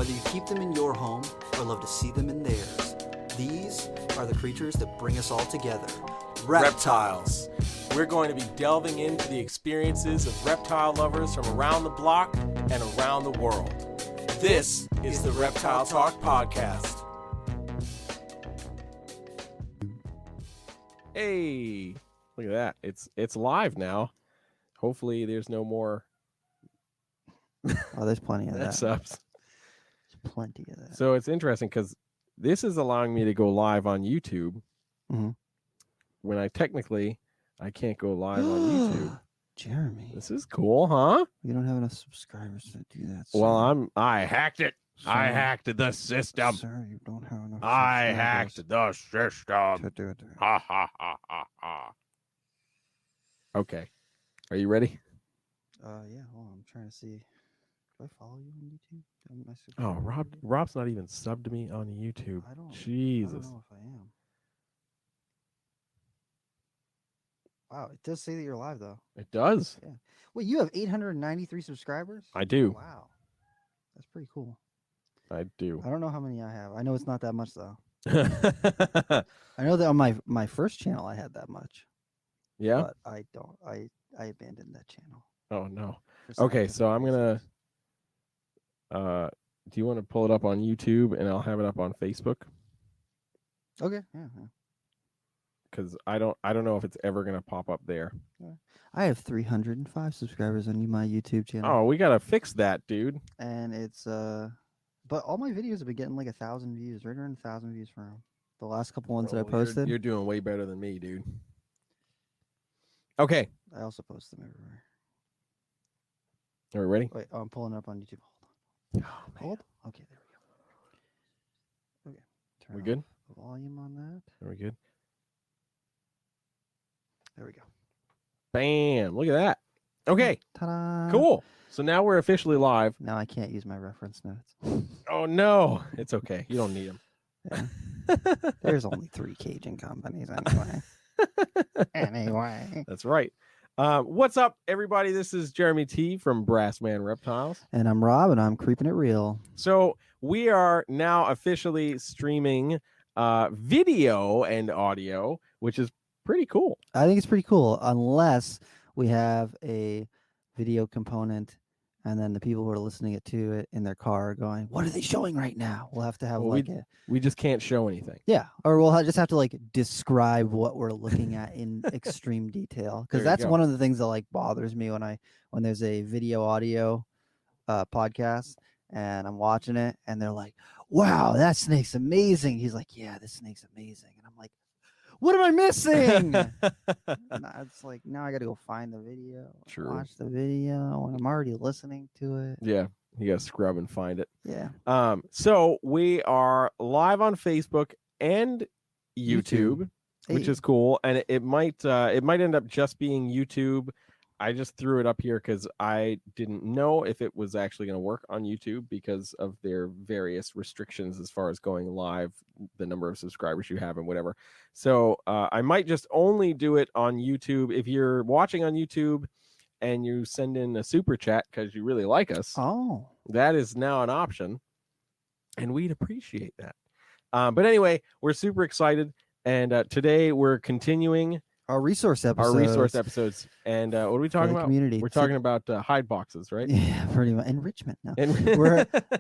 Whether you keep them in your home or love to see them in theirs, these are the creatures that bring us all together. Reptiles. We're going to be delving into the experiences of reptile lovers from around the block and around the world. This is the Reptile Talk Podcast. Hey, look at that. It's live now. Hopefully there's no more Oh, there's plenty of that. subs. There's plenty of that. So it's interesting because this is allowing me to go live on YouTube when I can't go live on YouTube. Jeremy, This is cool, huh? you don't have enough subscribers to do that. Well, I hacked it. Sir. I hacked the system. Sir, you don't have enough. I hacked the system. to do it. Ha ha ha ha ha. Okay. Are you ready? Yeah. Hold on. I'm trying to see. Do I follow you on YouTube? Am I Oh, subscribed? Rob's not even subbed me on YouTube. I don't Jesus. know if I am. Wow, it does say that you're live though. It does. Yeah. Wait, you have 893 subscribers? I do. Wow, that's pretty cool. I do. I don't know how many I have. I know it's not that much though. Yeah. I know that on my first channel I had that much. But I don't. I abandoned that channel. Oh no. for Okay, scientific so I'm reasons. gonna. Do you want to pull it up on YouTube and I'll have it up on Facebook? Okay. Yeah. Because I don't know if it's ever gonna pop up there. I have 305 subscribers on my YouTube channel. Oh, we gotta fix that, dude. And it's but all my videos have been getting like 1,000 views, right around 1,000 views for them. The last couple ones that I posted. You're doing way better than me, dude. Okay. I also post them everywhere. Are we ready? Wait, I'm pulling it up on YouTube. Oh, man. Hold. Okay, there we go. Okay. Turn We off good? the volume on that. Are we good? There we go. Bam! Look at that. Okay. Ta-da! Cool. So now we're officially live. Now I can't use my reference notes. Oh no, it's okay. You don't need them. Yeah. There's only 3 caging companies anyway. Anyway. That's right. What's up, everybody? This is Jeremy T from Brassman Reptiles. And I'm Rob, and I'm keeping it real. So we are now officially streaming video and audio, which is pretty cool. I think it's pretty cool, unless we have a video component, and then the people who are listening to it in their car are going, "What are they showing right now?" We'll have to have Well, we just can't show anything. yeah, or we'll just have to like describe what we're looking at in extreme detail, There because you that's go. one of the things that like bothers me when there's a video audio podcast and I'm watching it and they're like, "Wow, that snake's amazing." He's like, "Yeah, this snake's amazing," and I'm like, "What am I missing?" And it's like, now I got to go find the video, True. watch the video, and I'm already listening to it. Yeah, you gotta scrub and find it. Yeah. So we are live on Facebook and YouTube, which Hey. is cool, and it might end up just being YouTube. I just threw it up here because I didn't know if it was actually going to work on YouTube because of their various restrictions as far as going live, the number of subscribers you have and whatever. So I might just only do it on YouTube. If you're watching on YouTube and you send in a super chat because you really like us, Oh. that is now an option, and we'd appreciate that. But anyway, we're super excited, and today we're continuing Our resource episodes. And what are we for talking the about? community. We're talking about hide boxes, right? Yeah, pretty much. Enrichment. No. And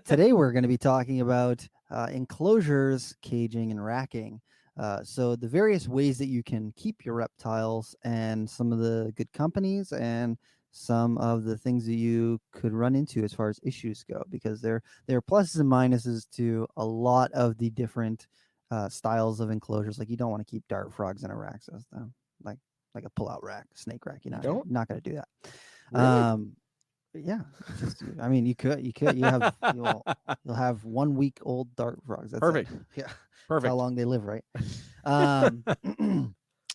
Today we're going to be talking about enclosures, caging, and racking. So the various ways that you can keep your reptiles, and some of the good companies, and some of the things that you could run into as far as issues go, because there are pluses and minuses to a lot of the different styles of enclosures. Like, you don't want to keep dart frogs in a rack system, like a pull-out rack, snake rack. You're not going to do that. Really? Yeah, it's just, I mean, you'll have 1 week old dart frogs. That's Perfect. it. Yeah, Perfect. how long they live, right?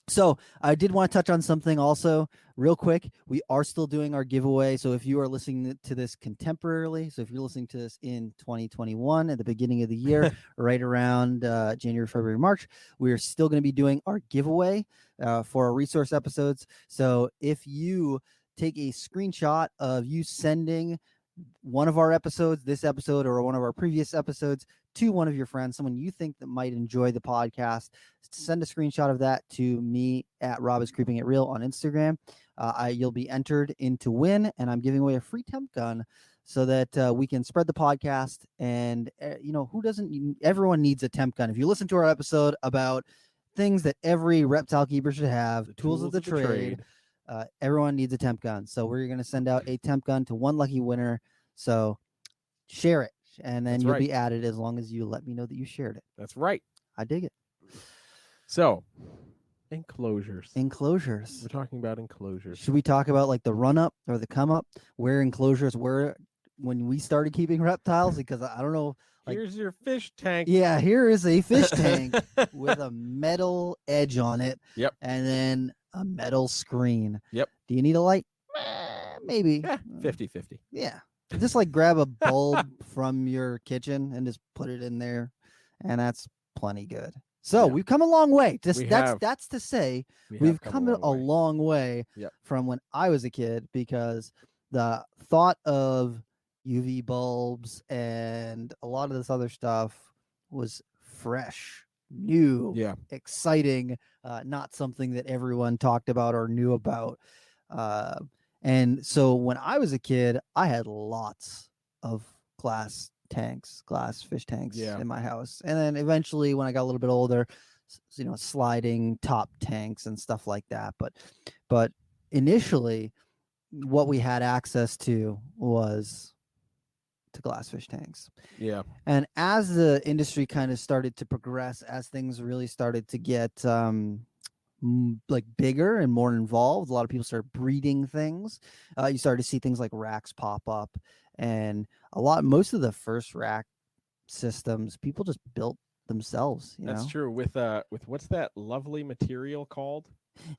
So I did want to touch on something also real quick. We are still doing our giveaway. So if you are listening to this contemporarily, so if you're listening to this in 2021 at the beginning of the year, right around January, February, March, we're still going to be doing our giveaway for our resource episodes. So if you take a screenshot of you sending one of our episodes, this episode, or one of our previous episodes to one of your friends, someone you think that might enjoy the podcast. Send a screenshot of that to me at Rob is Creeping It Real on Instagram. You'll be entered in to win, and I'm giving away a free temp gun so that we can spread the podcast. And who doesn't? Everyone needs a temp gun. If you listen to our episode about things that every reptile keeper should have, the tools of the trade. Everyone needs a temp gun. So we're going to send out a temp gun to one lucky winner. So share it, and then you'll be added as long as you let me know that you shared it. That's right. I dig it. So, enclosures. Enclosures. We're talking about enclosures. Should we talk about like the run up or the come up, where enclosures were when we started keeping reptiles? Because I don't know. Here's your fish tank. Yeah, here is a fish tank with a metal edge on it. Yep. And then a metal screen. Yep. Do you need a light? Maybe. 50-50. Yeah. Just like grab a bulb from your kitchen and just put it in there, and that's plenty good. So we've come a long way. That's to say we've come a long way from when I was a kid, because the thought of UV bulbs and a lot of this other stuff was fresh, new, exciting, not something that everyone talked about or knew about. And so when I was a kid, I had lots of glass fish tanks in my house. And then eventually when I got a little bit older, sliding top tanks and stuff like that. But initially what we had access to was to glass fish tanks. Yeah. And as the industry kind of started to progress, as things really started to get like bigger and more involved, a lot of people started breeding things. You started to see things like racks pop up, and most of the first rack systems people just built themselves. That's true. With what's that lovely material called?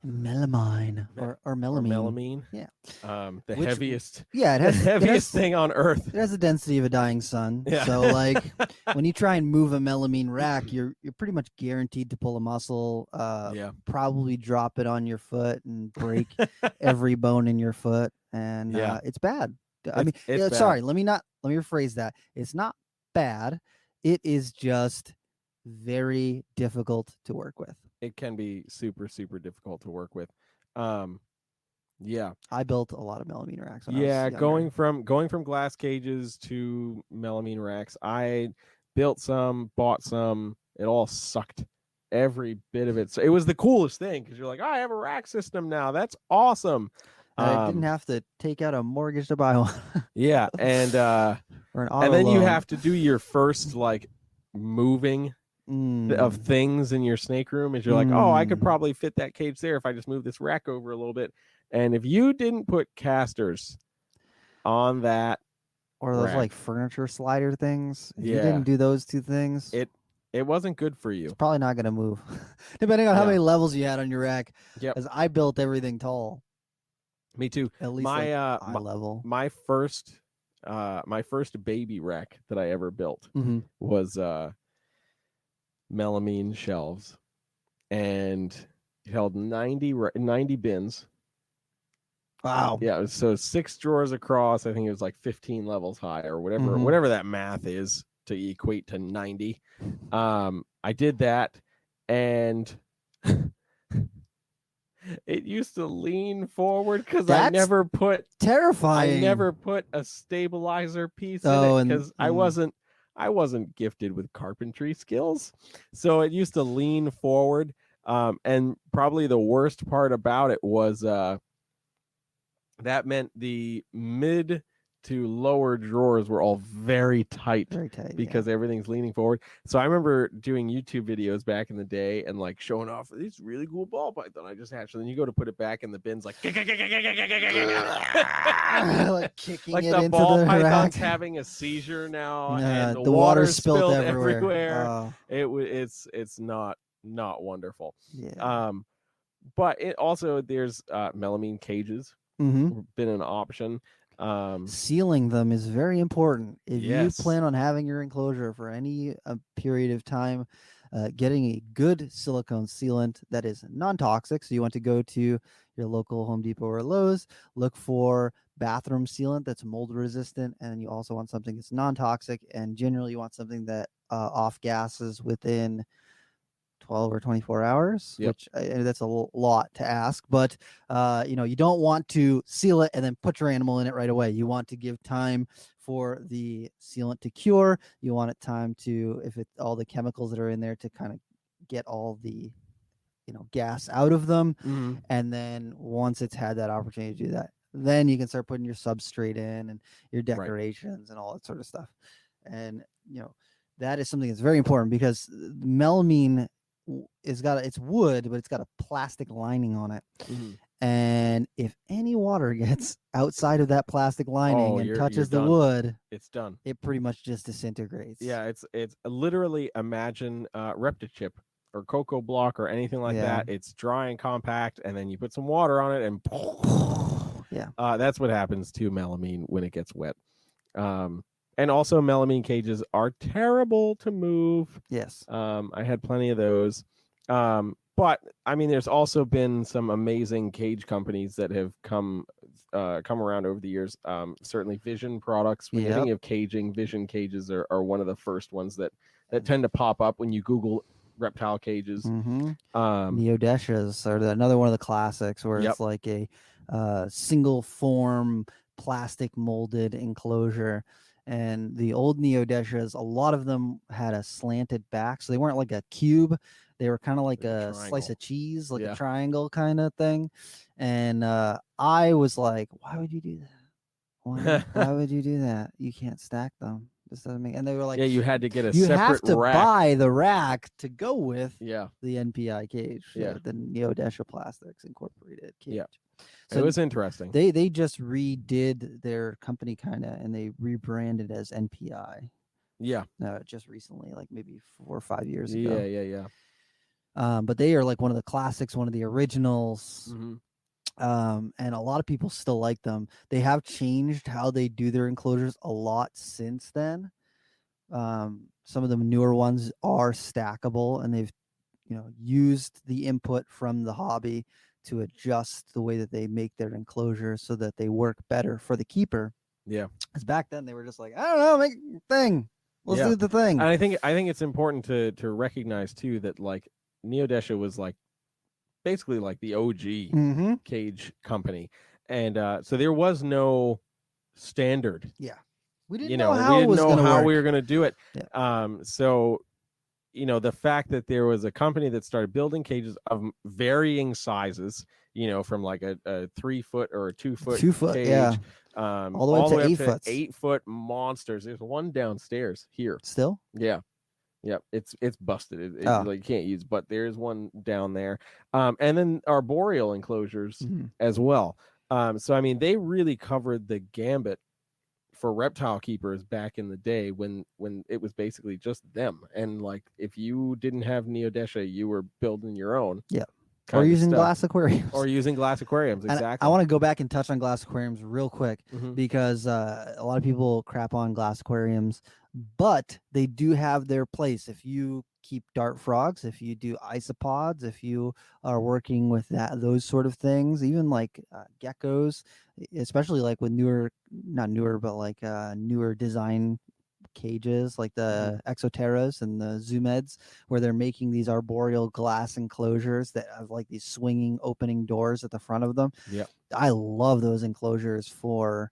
Melamine or melamine. Yeah. The heaviest. Yeah, it has thing on earth. It has the density of a dying sun. Yeah. So like when you try and move a melamine rack, you're pretty much guaranteed to pull a muscle. Probably drop it on your foot and break every bone in your foot, and it's bad. Bad. Sorry, let me rephrase that. It's not bad. It is just very difficult to work with. It can be super, super difficult to work with. I built a lot of melamine racks. Going from glass cages to melamine racks. I built some, bought some. It all sucked, every bit of it. So it was the coolest thing, because you're like, I have a rack system now. That's awesome. I didn't have to take out a mortgage to buy one. and or an auto and then loan. you have to do your first like moving of things in your snake room, is you're like, I could probably fit that cage there if I just move this rack over a little bit. And if you didn't put casters on that, or those rack, like furniture slider things, if you didn't do those two things, it wasn't good for you. It's probably not going to move, depending on how many levels you had on your rack. Because I built everything tall. Me too. At least eye level. My first baby rack that I ever built was melamine shelves, and it held 90 bins. Wow. Yeah, so 6 drawers across. I think it was like 15 levels high, or whatever that math is to equate to 90. I did that, and it used to lean forward because I never put terrifying. I never put a stabilizer piece in it, because I wasn't gifted with carpentry skills. So it used to lean forward. And probably the worst part about it was that meant the mid to lower drawers were all very tight because everything's leaning forward. So I remember doing YouTube videos back in the day and like showing off these really cool ball python I just hatched. And then you go to put it back in the bins, like like kicking like it the into ball the python's rack. having a seizure now, and the water spilled everywhere. It's not wonderful. Yeah. But it also, there's melamine cages been an option. Sealing them is very important. If you plan on having your enclosure for any period of time, getting a good silicone sealant that is non-toxic. So you want to go to your local Home Depot or Lowe's, look for bathroom sealant that's mold resistant, and you also want something that's non-toxic, and generally you want something that off gases within 12 or 24 hours, Yep. which that's a lot to ask, but you don't want to seal it and then put your animal in it right away. You want to give time for the sealant to cure. You want it time to, if all the chemicals that are in there, to kind of get all the gas out of them. Mm-hmm. And then once it's had that opportunity to do that, then you can start putting your substrate in and your decorations and all that sort of stuff. And that is something that's very important, because melamine it's wood, but it's got a plastic lining on it. Mm-hmm. And if any water gets outside of that plastic lining and touches the wood, it's done. It pretty much just disintegrates. Yeah, it's literally, imagine Reptichip or Cocoa Block or anything like that. It's dry and compact, and then you put some water on it, and that's what happens to melamine when it gets wet. And also, melamine cages are terrible to move. Yes. I had plenty of those. But I mean, there's also been some amazing cage companies that have come around over the years. Certainly, Vision products. When you're thinking of caging, Vision cages are one of the first ones that tend to pop up when you Google reptile cages. Mm-hmm. Neodeshas are another one of the classics, where it's like a single form plastic molded enclosure. And the old Neodeshas, a lot of them had a slanted back, so they weren't like a cube. They were kind of like a slice of cheese, like a triangle kind of thing. And I was like, why would you do that? Why would you do that? You can't stack them. This doesn't make. And they were like, you had to get a you separate have to rack. buy the rack to go with the NPI cage. The Neodesha Plastics Incorporated cage. Yeah. So it was interesting. They just redid their company kind of, and they rebranded as NPI. Yeah. Just recently, like maybe 4 or 5 years ago. Yeah. But they are like one of the classics, one of the originals. Mm-hmm. And a lot of people still like them. They have changed how they do their enclosures a lot since then. Some of the newer ones are stackable, and they've used the input from the hobby to adjust the way that they make their enclosures so that they work better for the keeper. Yeah. Because back then they were just like, I don't know, make a thing. Let's do the thing. And I think it's important to recognize too that like Neodesha was like basically like the OG cage company, and so there was no standard. Yeah, we didn't know how we were going to do it. Yeah. So the fact that there was a company that started building cages of varying sizes, from like a 3 foot or a 2 foot cage, all the way up to 8 foot. 8 foot monsters. There's one downstairs here still. Yeah. It's busted. You can't use, but there's one down there. And then arboreal enclosures as well. So I mean, they really covered the gambit for reptile keepers back in the day when it was basically just them. And like, if you didn't have Neodesha, you were building your own. Yeah. Or using glass aquariums. Exactly. I want to go back and touch on glass aquariums real quick, because a lot of people crap on glass aquariums, but they do have their place. If you keep dart frogs, if you do isopods, if you are working with those sort of things, even like geckos, especially like with newer design cages like the Exoterras and the Zoomeds, where they're making these arboreal glass enclosures that have like these swinging opening doors at the front of them. Yeah, I love those enclosures for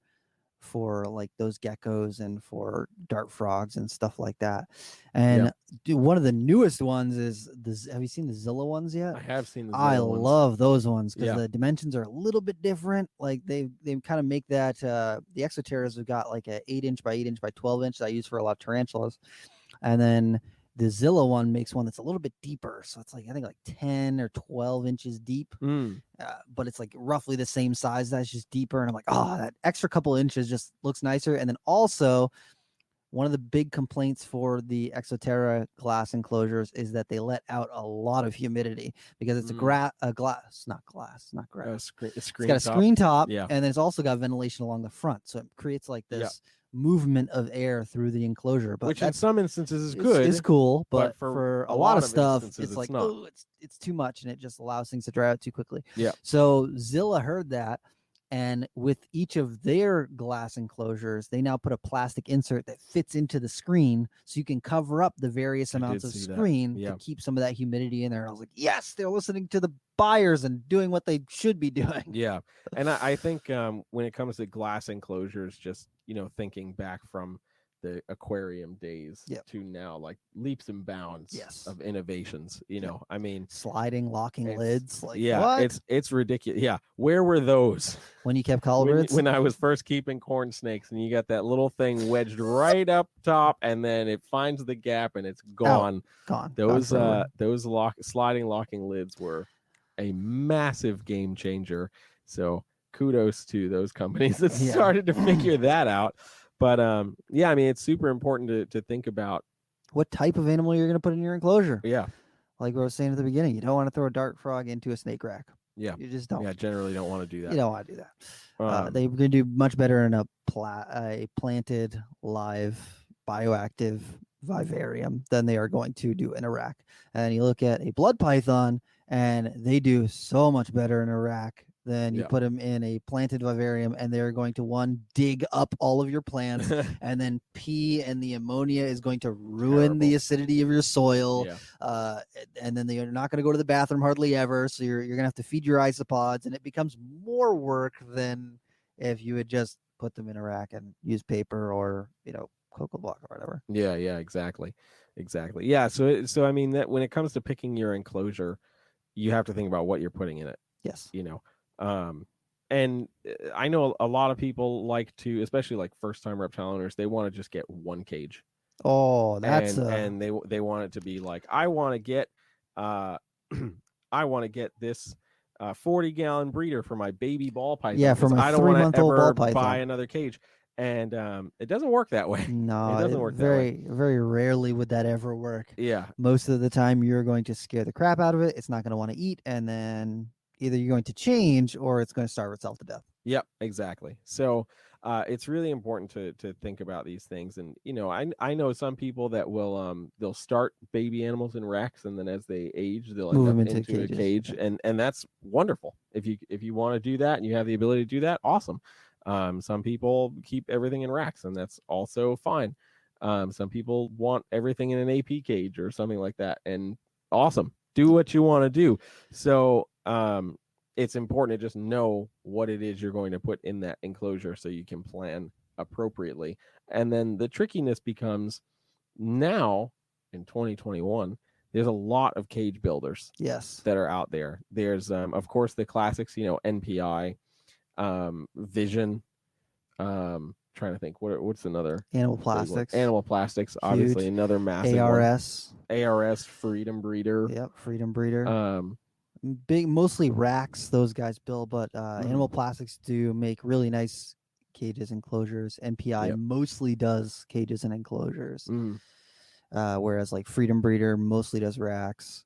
like those geckos and for dart frogs and stuff like that. And one of the newest ones is have you seen the Zilla ones yet? I have seen the Zilla ones. Love those ones because the dimensions are a little bit different. Like they kind of make that the Exoterras have got like a 8-inch by 8-inch by 12-inch that I use for a lot of tarantulas, and then the Zilla one makes one that's a little bit deeper, so it's like I think like 10 or 12 inches deep, but it's like roughly the same size. That's just deeper, and I'm like, oh, that extra couple inches just looks nicer. And then also, one of the big complaints for the Exoterra glass enclosures is that they let out a lot of humidity because it's it's got a screen top, and then it's also got ventilation along the front, so it creates like this movement of air through the enclosure, but which in some instances is good. It's cool, but for a lot of stuff, it's like, oh, it's too much, and it just allows things to dry out too quickly. Yeah. So Zilla heard that, And with each of their glass enclosures, they now put a plastic insert that fits into the screen so you can cover up the various I amounts did of see that. screen Yeah. to keep some of that humidity in there. And I was like, yes, they're listening to the buyers and doing what they should be doing. Yeah. And I think when it comes to glass enclosures, just, thinking back from the aquarium days Yep. to now, like leaps and bounds Yes. of innovations, I mean, Sliding, locking it's- lids. Like, yeah, what? it's ridiculous. Yeah. Where were those When you kept colubrids? when I was first keeping corn snakes and you got that little thing wedged right up top and then it finds the gap and it's gone. Gone. Those forever. those sliding locking lids were a massive game changer. So kudos to those companies that Yeah. started to figure that out. But yeah, I mean, it's super important to think about. What type of animal you're going to put in your enclosure? Yeah, Like what I was saying at the beginning, you don't want to throw a dart frog into a snake rack. yeah, You just don't. yeah. Generally, don't want to do that. You don't want to do that. Um, They're going to do much better in a planted, live, bioactive vivarium than they are going to do in a rack. And you look at a blood python, and they do so much better in a rack than you Yeah. put them in a planted vivarium, and they're going to dig up all of your plants, and then pee, and the ammonia is going to ruin the Terrible. acidity of your soil. yeah, And then they're not going to go to the bathroom hardly ever. So you're going to have to feed your isopods, and it becomes more work than if you had just put them in a rack and use paper or, cocoa block or whatever. yeah, exactly. Yeah. So I mean that when it comes to picking your enclosure, you have to think about what you're putting in it. Yes. And I know a lot of people like to, especially like first time reptile owners, they want to just get one cage. Oh, that's and they want it to be like, I want to get I want to get this 40-gallon breeder for my baby ball python. Yeah, for 'cause my I don't want to 3-month-old ball ever python. buy another cage. And it doesn't work that way. no, it doesn't work that way. very rarely would that ever work. Yeah. Most of the time you're going to scare the crap out of it. It's not going to want to eat, and then either you're going to change or it's going to starve itself to death. Yep, exactly. So it's really important to think about these things. And I know some people that will they'll start baby animals in racks, and then as they age, they'll Move end them up into into a cages. cage, and that's wonderful. If you want to do that and you have the ability to do that, awesome. Some people keep everything in racks, and that's also fine. Some people want everything in an AP cage or something like that, and awesome. Do what you want to do. So it's important to just know what it is you're going to put in that enclosure so you can plan appropriately. And then the trickiness becomes now in 2021, there's a lot of cage builders Yes. that are out there. There's of course the classics, NPI, Vision, trying to think what's another Animal big one? plastics. Animal Plastics, obviously Huge. another massive ARS. one. ARS, Freedom Breeder. Yep, Freedom Breeder. Um Mostly racks those guys build, but Animal Plastics do make really nice cages, enclosures. NPI Yep. mostly does cages and enclosures, mm, whereas like Freedom Breeder mostly does racks.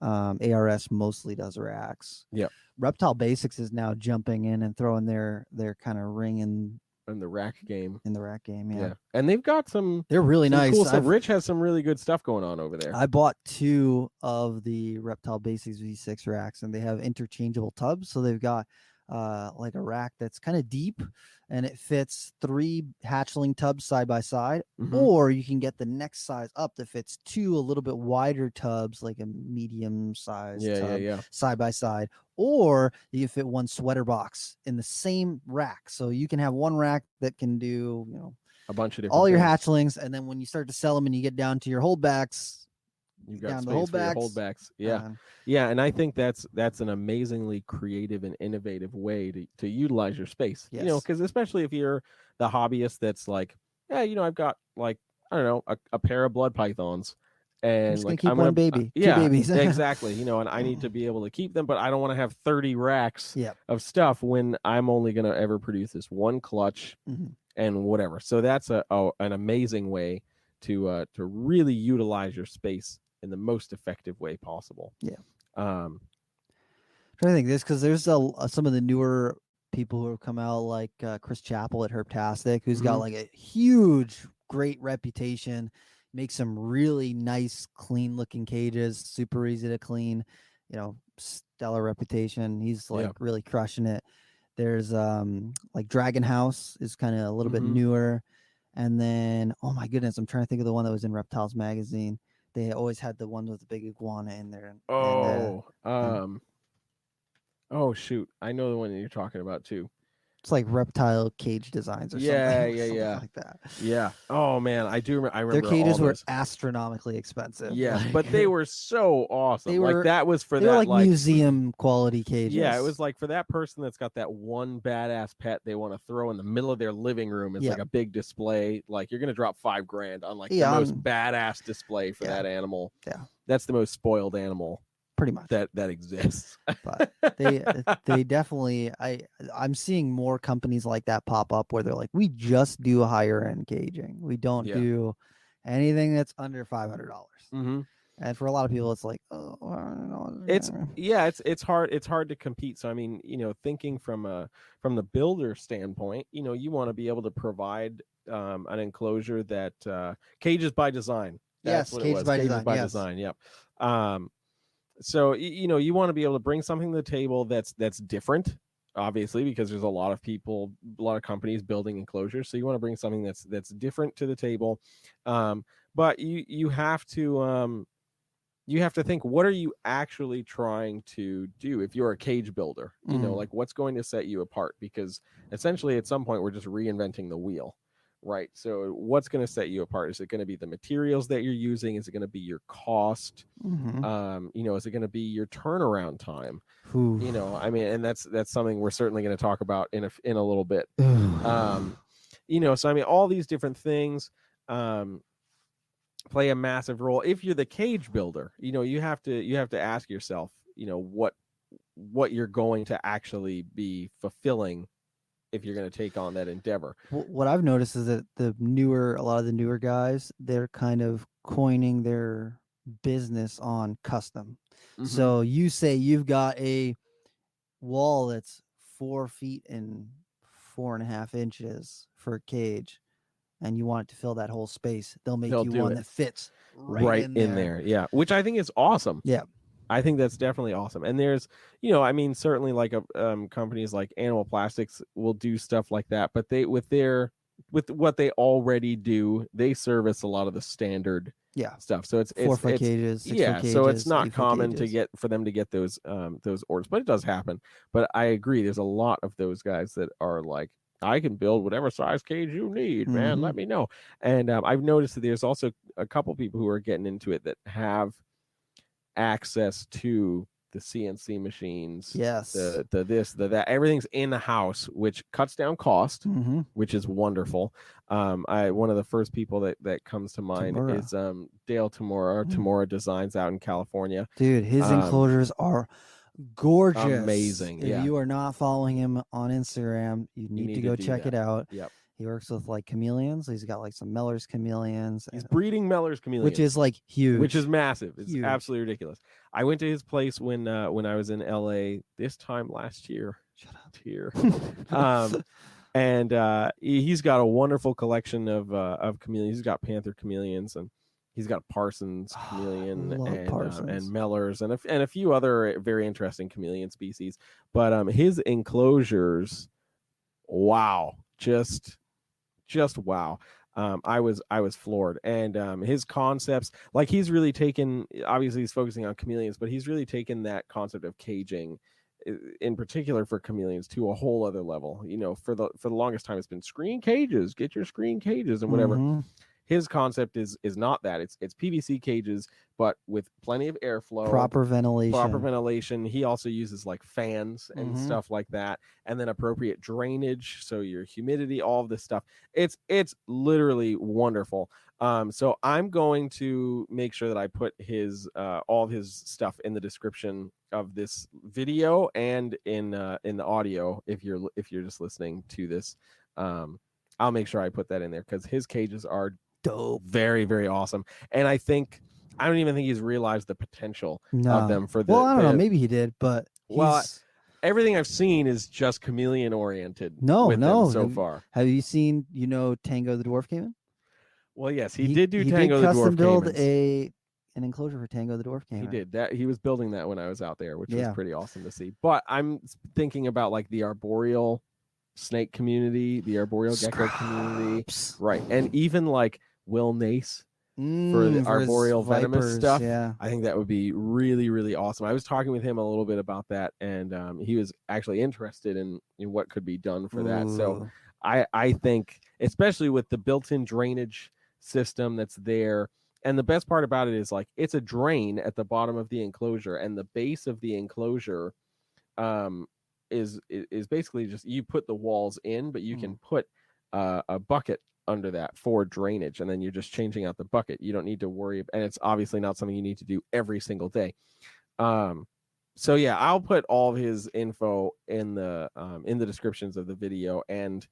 ARS mostly does racks. Yep. Reptile Basics is now jumping in and throwing their kind of ring in the rack game. the rack game. Yeah. And they've got some They're really nice. cool stuff. Rich has some really good stuff going on over there. I bought 2 of the Reptile Basics V6 racks, and they have interchangeable tubs. So they've got like a rack that's kind of deep, and it fits 3 hatchling tubs side by side. Mhm. Or you can get the next size up that fits 2 a little bit wider tubs, like a medium size tub side by side. Or you can fit 1 sweater box in the same rack. So you can have 1 rack that can do, a bunch of different all your things. hatchlings, and then when you start to sell them and you get down to your holdbacks, You've got down space the for your holdbacks. holdbacks. Yeah, and I think that's an amazingly creative and innovative way to utilize your space. Yes. Because especially if you're the hobbyist that's like, I've got like, I don't know, a pair of blood pythons, and just gonna like keep I'm one gonna baby, 2 yeah, babies. exactly. And I need to be able to keep them, but I don't want to have 30 racks Yep. of stuff when I'm only gonna ever produce this one clutch Mhm. and whatever. So that's an amazing way to really utilize your space in the most effective way possible. Yeah. Um I think this because there's some of the newer people who have come out, like Chris Chappell at Herptastic, who's got Mhm. like a huge, great reputation, makes some really nice, clean looking cages, super easy to clean, stellar reputation. He's like really crushing it. There's like Dragon House is kind of a little bit Mhm. newer. And then, oh my goodness, I'm trying to think of the one that was in Reptiles magazine. They always had the one with the big iguana in there. Oh, oh shoot, I know the one that you're talking about too. It's like Reptile Cage Designs or Yeah, something, yeah, something yeah, like that. yeah. Oh man, I do. I Their remember all cages were those. astronomically expensive. Yes, like, but they were so awesome. they Like were that was for they were that like museum quality cages. Yeah, it was like for that person that's got that one badass pet they want to throw in the middle of their living room. It's Yep. like a big display. Like you're gonna drop $5,000 on like Yeah, the most badass display for that animal. Yeah. That's the most spoiled animal pretty much that exists. But they definitely I'm seeing more companies like that pop up where they're like, we just do higher end caging. We don't Yeah. do anything that's under $500. Mm-hmm. And for a lot of people, it's like, oh, I don't know. It's hard to compete. So I mean, you know, thinking from the builder standpoint, you know, you want to be able to provide an enclosure that cages by design. That's Yes, what it cages was. by Cages design. by Yes. design. Yep. So you know, you want to be able to bring something to the table that's different, obviously, because there's a lot of people, a lot of companies building enclosures. So you want to bring something that's different to the table, but you have to think, what are you actually trying to do if you're a cage builder? You know, like what's going to set you apart? Because essentially at some point we're just reinventing the wheel, right? So what's going to set you apart? Is it going to be the materials that you're using? Is it going to be your cost? You know, is it going to be your turnaround time? You know, I mean, and that's something we're certainly going to talk about in a little bit. You know, so I mean, all these different things play a massive role. If you're the cage builder, you know, you have to ask yourself, you know, what you're going to actually be fulfilling if you're going to take on that endeavor. What I've noticed is that a lot of the newer guys, they're kind of coining their business on custom. So you say you've got a wall that's 4 feet and 4.5 inches for a cage, and you want it to fill that whole space. They'll make you one that fits right in there. Yeah, which I think is awesome. Yeah. I think that's definitely awesome. And there's, you know, I mean, certainly like companies like Animal Plastics will do stuff like that, but they with what they already do, they service a lot of the standard stuff. So it's 4-foot cages, 6-foot cages, so it's not common cages. for them to get those orders, but it does happen. But I agree, there's a lot of those guys that are like, I can build whatever size cage you need, man. Let me know. And I've noticed that there's also a couple people who are getting into it that have access to the CNC machines, the this, the that, everything's in the house, which cuts down cost, which is wonderful. One of the first people that comes to mind is Dale Tamura, Tamura Designs out in California. Dude, his enclosures are gorgeous, amazing. If you are not following him on Instagram, you need to go check it out. Yep. He works with like chameleons. He's got like some Mellors chameleons. He's breeding Mellors chameleons, which is like huge, which is massive. It's huge. Absolutely ridiculous. I went to his place when I was in LA this time last year. Shut up. Here. And he's got a wonderful collection of chameleons. He's got panther chameleons, and he's got Parsons chameleon and Mellors and a few other very interesting chameleon species. But his enclosures, wow, just wow. I was floored. And his concepts, like he's really taken, obviously he's focusing on chameleons, but he's really taken that concept of caging in particular for chameleons to a whole other level. You know, for the longest time it's been screen cages, get your screen cages and whatever. His concept is not that. It's PVC cages, but with plenty of airflow, proper ventilation. He also uses like fans and stuff like that, and then appropriate drainage, so your humidity, all of this stuff. It's literally wonderful. So I'm going to make sure that I put his all of his stuff in the description of this video and in the audio if you're just listening to this. I'll make sure I put that in there because his cages are dope, very, very awesome. And I don't even think he's realized the potential of them for the. Well, I don't know, maybe he did, but everything I've seen is just chameleon oriented. No, so far. Have you seen Tango the Dwarf Cayman? Well, yes, he did do Tango did the custom Dwarf build Caymans. an enclosure for Tango the Dwarf Gamer. He did that. He was building that when I was out there, which was Yeah. pretty awesome to see. But I'm thinking about like the arboreal snake community, the arboreal gecko community, Scraps. right? And even like Will Nace for the For his arboreal venomous vipers, stuff. Yeah. I think that would be really, really awesome. I was talking with him a little bit about that, and he was actually interested in what could be done for that. So Ooh. I think, especially with the built-in drainage system that's there, and the best part about it is like it's a drain at the bottom of the enclosure, and the base of the enclosure is basically just you put the walls in, but you can put a bucket under that for drainage, and then you're just changing out the bucket. You don't need to worry, and it's obviously not something you need to do every single day. So yeah, I'll put all of his info in the descriptions of the video and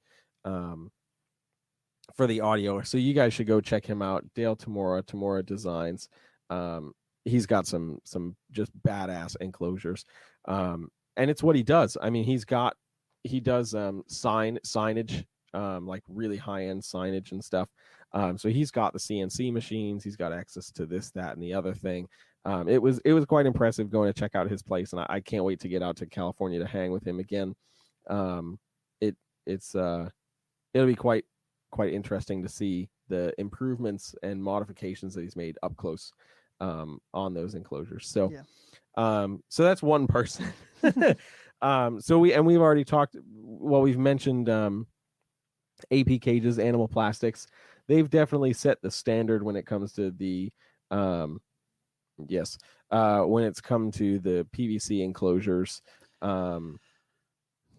for the audio. So you guys should go check him out. Dale Tamura Designs. He's got some just badass enclosures. And it's what he does. I mean, he does signage, like really high-end signage and stuff. So he's got the CNC machines, he's got access to this, that, and the other thing. It was quite impressive going to check out his place, and I can't wait to get out to California to hang with him again. It'll be quite interesting to see the improvements and modifications that he's made up close on those enclosures. So so that's one person. So we've already talked, well, we've mentioned AP Cages, Animal Plastics. They've definitely set the standard when it comes to the when it's come to the PVC enclosures,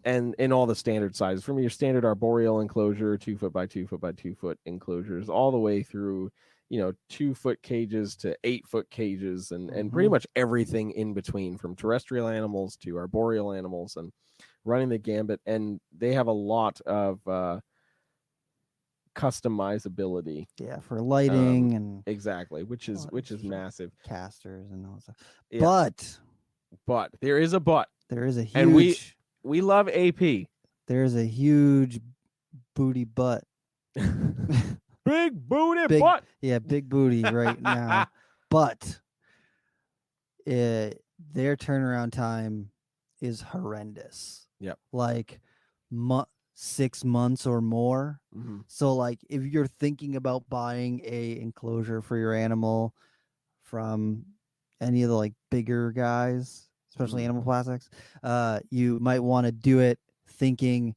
and in all the standard sizes, from your standard arboreal enclosure, 2 foot by 2 foot by 2 foot enclosures, all the way through 2 foot cages to 8 foot cages, and pretty much everything in between, from terrestrial animals to arboreal animals, and running the gambit. And they have a lot of customizability, for lighting and exactly, which is massive. Casters and all that stuff. Yeah. But there is a but. There is a huge, and we love AP. There's a huge booty butt. Big booty butt. Yeah, big booty right now. But their turnaround time is horrendous. Yep. Like 6 months or more. Mm-hmm. So like if you're thinking about buying a enclosure for your animal from any of the like bigger guys, especially Animal Plastics, you might want to do it thinking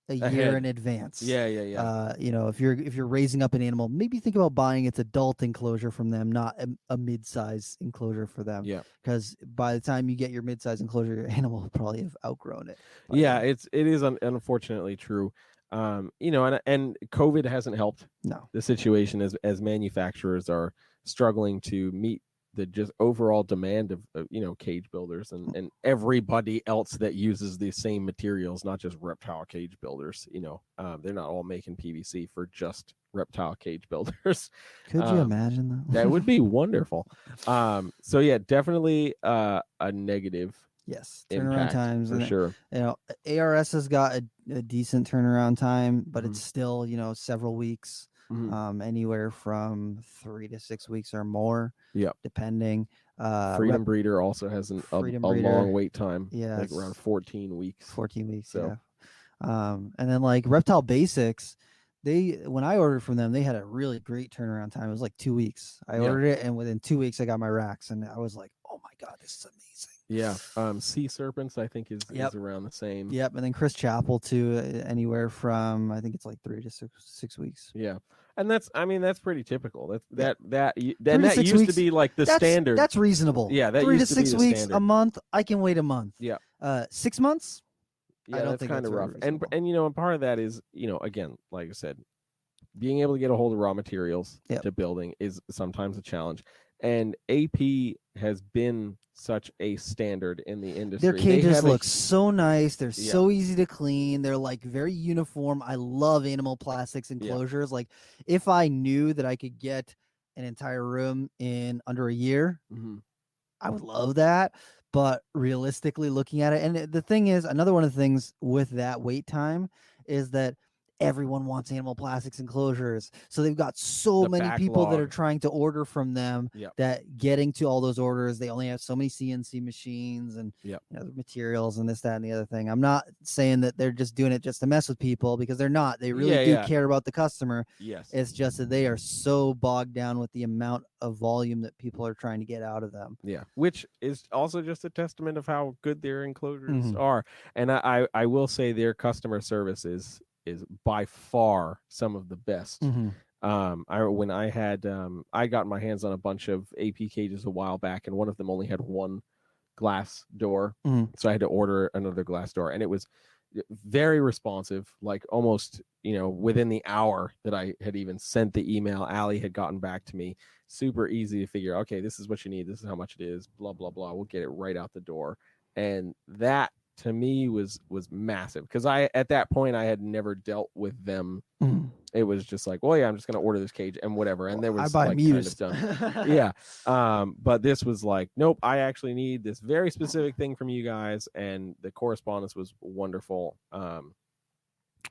a year in advance. Yeah. If you're raising up an animal, maybe think about buying its adult enclosure from them, not a mid-size enclosure for them. Yeah. Because by the time you get your mid-size enclosure, your animal will probably have outgrown it. Yeah, it is unfortunately true. And COVID hasn't helped the situation as manufacturers are struggling to meet the just overall demand of cage builders and everybody else that uses the same materials, not just reptile cage builders. They're not all making PVC for just reptile cage builders. Could you imagine that? That would be wonderful. So yeah, definitely a negative. Yes, turnaround times for sure. ARS has got a decent turnaround time, but it's still several weeks. Anywhere from 3 to 6 weeks or more. Depending. Freedom Breeder also has a long wait time. Yeah, like around 14 weeks. 14 weeks. So. Yeah. And then like Reptile Basics, when I ordered from them, they had a really great turnaround time. It was like 2 weeks. I ordered it, and within 2 weeks, I got my racks, and I was like, "Oh my god, this is amazing." Yeah. Sea Serpents, I think, is around the same. Yep. And then Chris Chappell too, anywhere from I think it's like 3 to 6 weeks. Yeah. And that's pretty typical. That used to be like the standard. That's reasonable. Yeah. That 3 to used 6 to be weeks, standard. a month. I can wait a month. Yeah. 6 months. Yeah, I don't that's think kind of rough. And And part of that is again, like I said, being able to get a hold of raw materials to building is sometimes a challenge. And AP has been such a standard in the industry. Their cages look so nice. They're so easy to clean. They're like very uniform. I love Animal Plastics enclosures. Like if I knew that I could get an entire room in under a year, I would love that. But realistically looking at it, and the thing is, another one of the things with that wait time is that everyone wants animal plastics enclosures. So they've got so The many people that are backlog. trying to order from them Yep. that getting to all those orders, they only have so many CNC machines and Yep. you know, the materials and this, that, and the other thing. I'm not saying that they're just doing it just to mess with people, because they're not. They really do care about the customer. Yes. It's just that they are so bogged down with the amount of volume that people are trying to get out of them. Yeah, which is also just a testament of how good their enclosures Mhm. are. And I will say their customer service is by far some of the best. Mhm. When I had I got my hands on a bunch of AP cages a while back, and one of them only had one glass door, Mhm. so I had to order another glass door, and it was very responsive, like almost, within the hour that I had even sent the email, Allie had gotten back to me. Super easy to figure, okay, this is what you need, this is how much it is, blah blah blah, we'll get it right out the door. And that to me was massive, because I, at that point, I had never dealt with them. Mhm. It was just like, well, yeah, I'm just gonna order this cage and whatever, and there was I buy like them kind of used. done. Yeah. But this was like, nope, I actually need this very specific thing from you guys, and the correspondence was wonderful.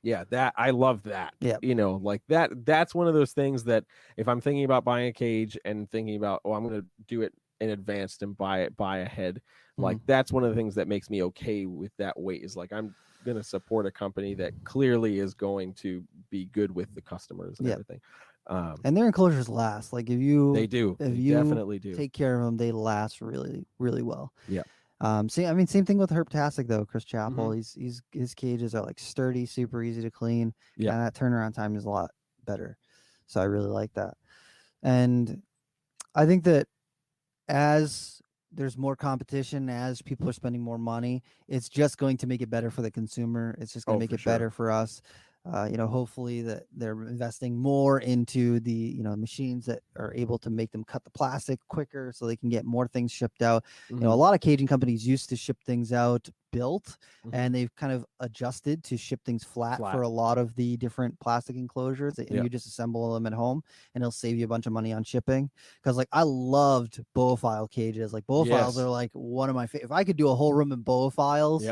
Yeah, that I love that. Yeah. Like that's one of those things that if I'm thinking about buying a cage and thinking about, oh, I'm going to do it in advance and buy ahead, like that's one of the things that makes me okay with that wait, is like, I'm going to support a company that clearly is going to be good with the customers and everything. And their enclosures last. Like if you definitely do take care of them, they last really, really well. Yeah. Same thing with Herptastic though. Chris Chappell, Mm-hmm. his cages are like sturdy, super easy to clean, Yeah. and that turnaround time is a lot better. So I really like that. And I think that as there's more competition, as people are spending more money, it's just going to make it better for the consumer. It's just going to make it better for us. Hopefully that they're investing more into the, machines that are able to make them cut the plastic quicker so they can get more things shipped out. Mm-hmm. A lot of caging companies used to ship things out built, Mm-hmm. and they've kind of adjusted to ship things flat for a lot of the different plastic enclosures, and you just assemble them at home, and it'll save you a bunch of money on shipping. Because like I loved bow-file cages. Like bow-files are like one of my favorite. If I could do a whole room in bow-files,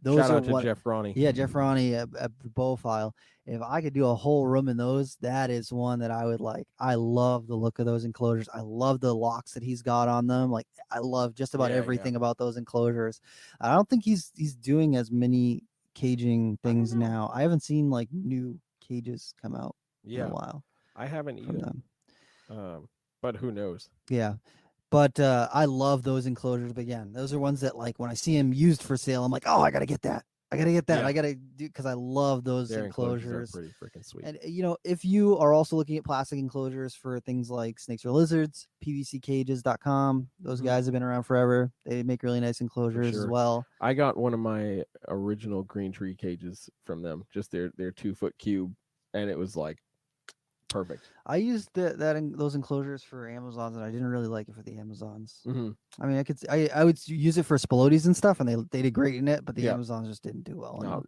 those shout are out to Jeff Ronnie. Yeah, Jeff Ronnie at bow-file. If I could do a whole room in those, that is one that I would like. I love the look of those enclosures. I love the locks that he's got on them. Like I love just about everything about those enclosures. I don't think he's doing as many caging things now. I haven't seen like new cages come out in a while. I haven't either. But who knows? Yeah. But I love those enclosures. But again, those are ones that like when I see them used for sale, I'm like, oh, I gotta get that. I gotta do, because I love those enclosures. Are pretty freaking sweet. And if you are also looking at plastic enclosures for things like snakes or lizards, pvccages.com. Those guys have been around forever. They make really nice enclosures as well. I got one of my original green tree cages from them, just their 2-foot cube, and it was like perfect. I used those enclosures for Amazons, and I didn't really like it for the Amazons. Mm-hmm. I mean, I would use it for Spilotes and stuff, and they did great in it, but the Amazons just didn't do well.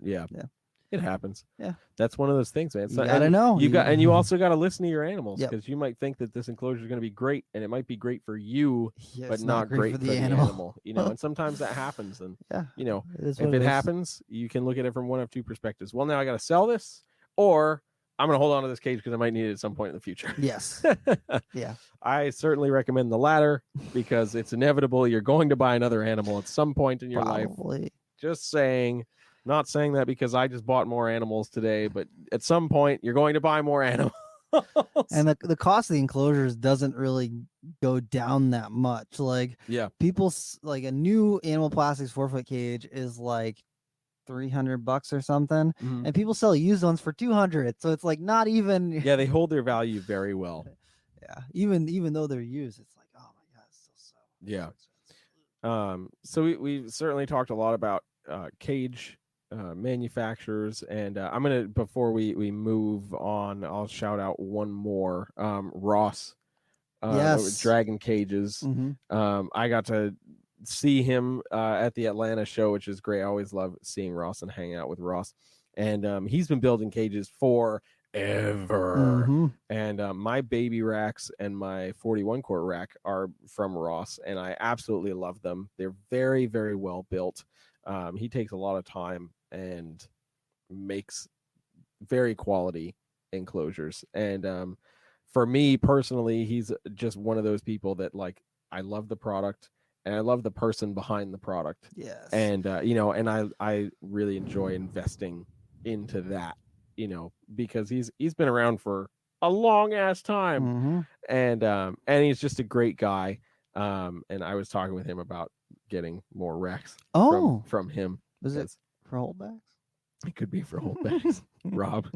It happens. Yeah, that's one of those things, man. You gotta know. You also got to listen to your animals, because you might think that this enclosure is going to be great, and it might be great for you, but not great for the animal. And sometimes that happens, and if it happens, you can look at it from one of two perspectives. Well, now I got to sell this, or I'm going to hold on to this cage because I might need it at some point in the future. Yes. Yeah. I certainly recommend the latter, because it's inevitable. You're going to buy another animal at some point in your life. Just saying. Not saying that because I just bought more animals today, but at some point you're going to buy more animals. And the cost of the enclosures doesn't really go down that much. Like, people like a new animal plastics 4-foot cage is like $300 or something, and people sell used ones for $200. So it's like not even. Yeah, they hold their value very well. Yeah, even though they're used, it's like, oh my god, it's still so. Yeah. So we certainly talked a lot about cage manufacturers, and I'm gonna, before we move on, I'll shout out one more. Ross. Dragon Cages. I got to see him at the Atlanta show, which is great. I always love seeing Ross and hanging out with Ross, and he's been building cages forever. And my baby racks and my 41 quart rack are from Ross, and I absolutely love them. They're very, very well built. He takes a lot of time and makes very quality enclosures. And for me personally, he's just one of those people that like I love the product and I love the person behind the product. Yes. And and I really enjoy investing into that, because he's been around for a long ass time. Mm-hmm. And he's just a great guy. And I was talking with him about getting more racks from him. Was it for holdbacks? It could be for holdbacks, Rob.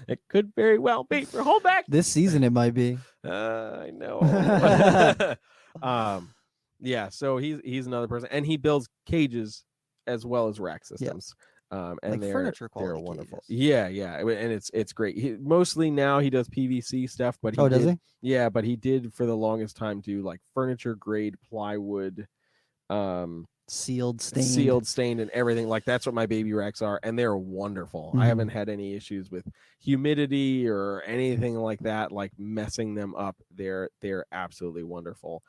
It could very well be for holdbacks. This season it might be. I know. Yeah, so he's another person, and he builds cages as well as rack systems. And like they're furniture they're quality wonderful. cages. Yeah, and it's great. Mostly now he does PVC stuff, but does he? Yeah, but he did for the longest time do like furniture grade plywood, sealed, stained, and everything. Like that's what my baby racks are, and they're wonderful. Mm-hmm. I haven't had any issues with humidity or anything like that, like messing them up. They're absolutely wonderful.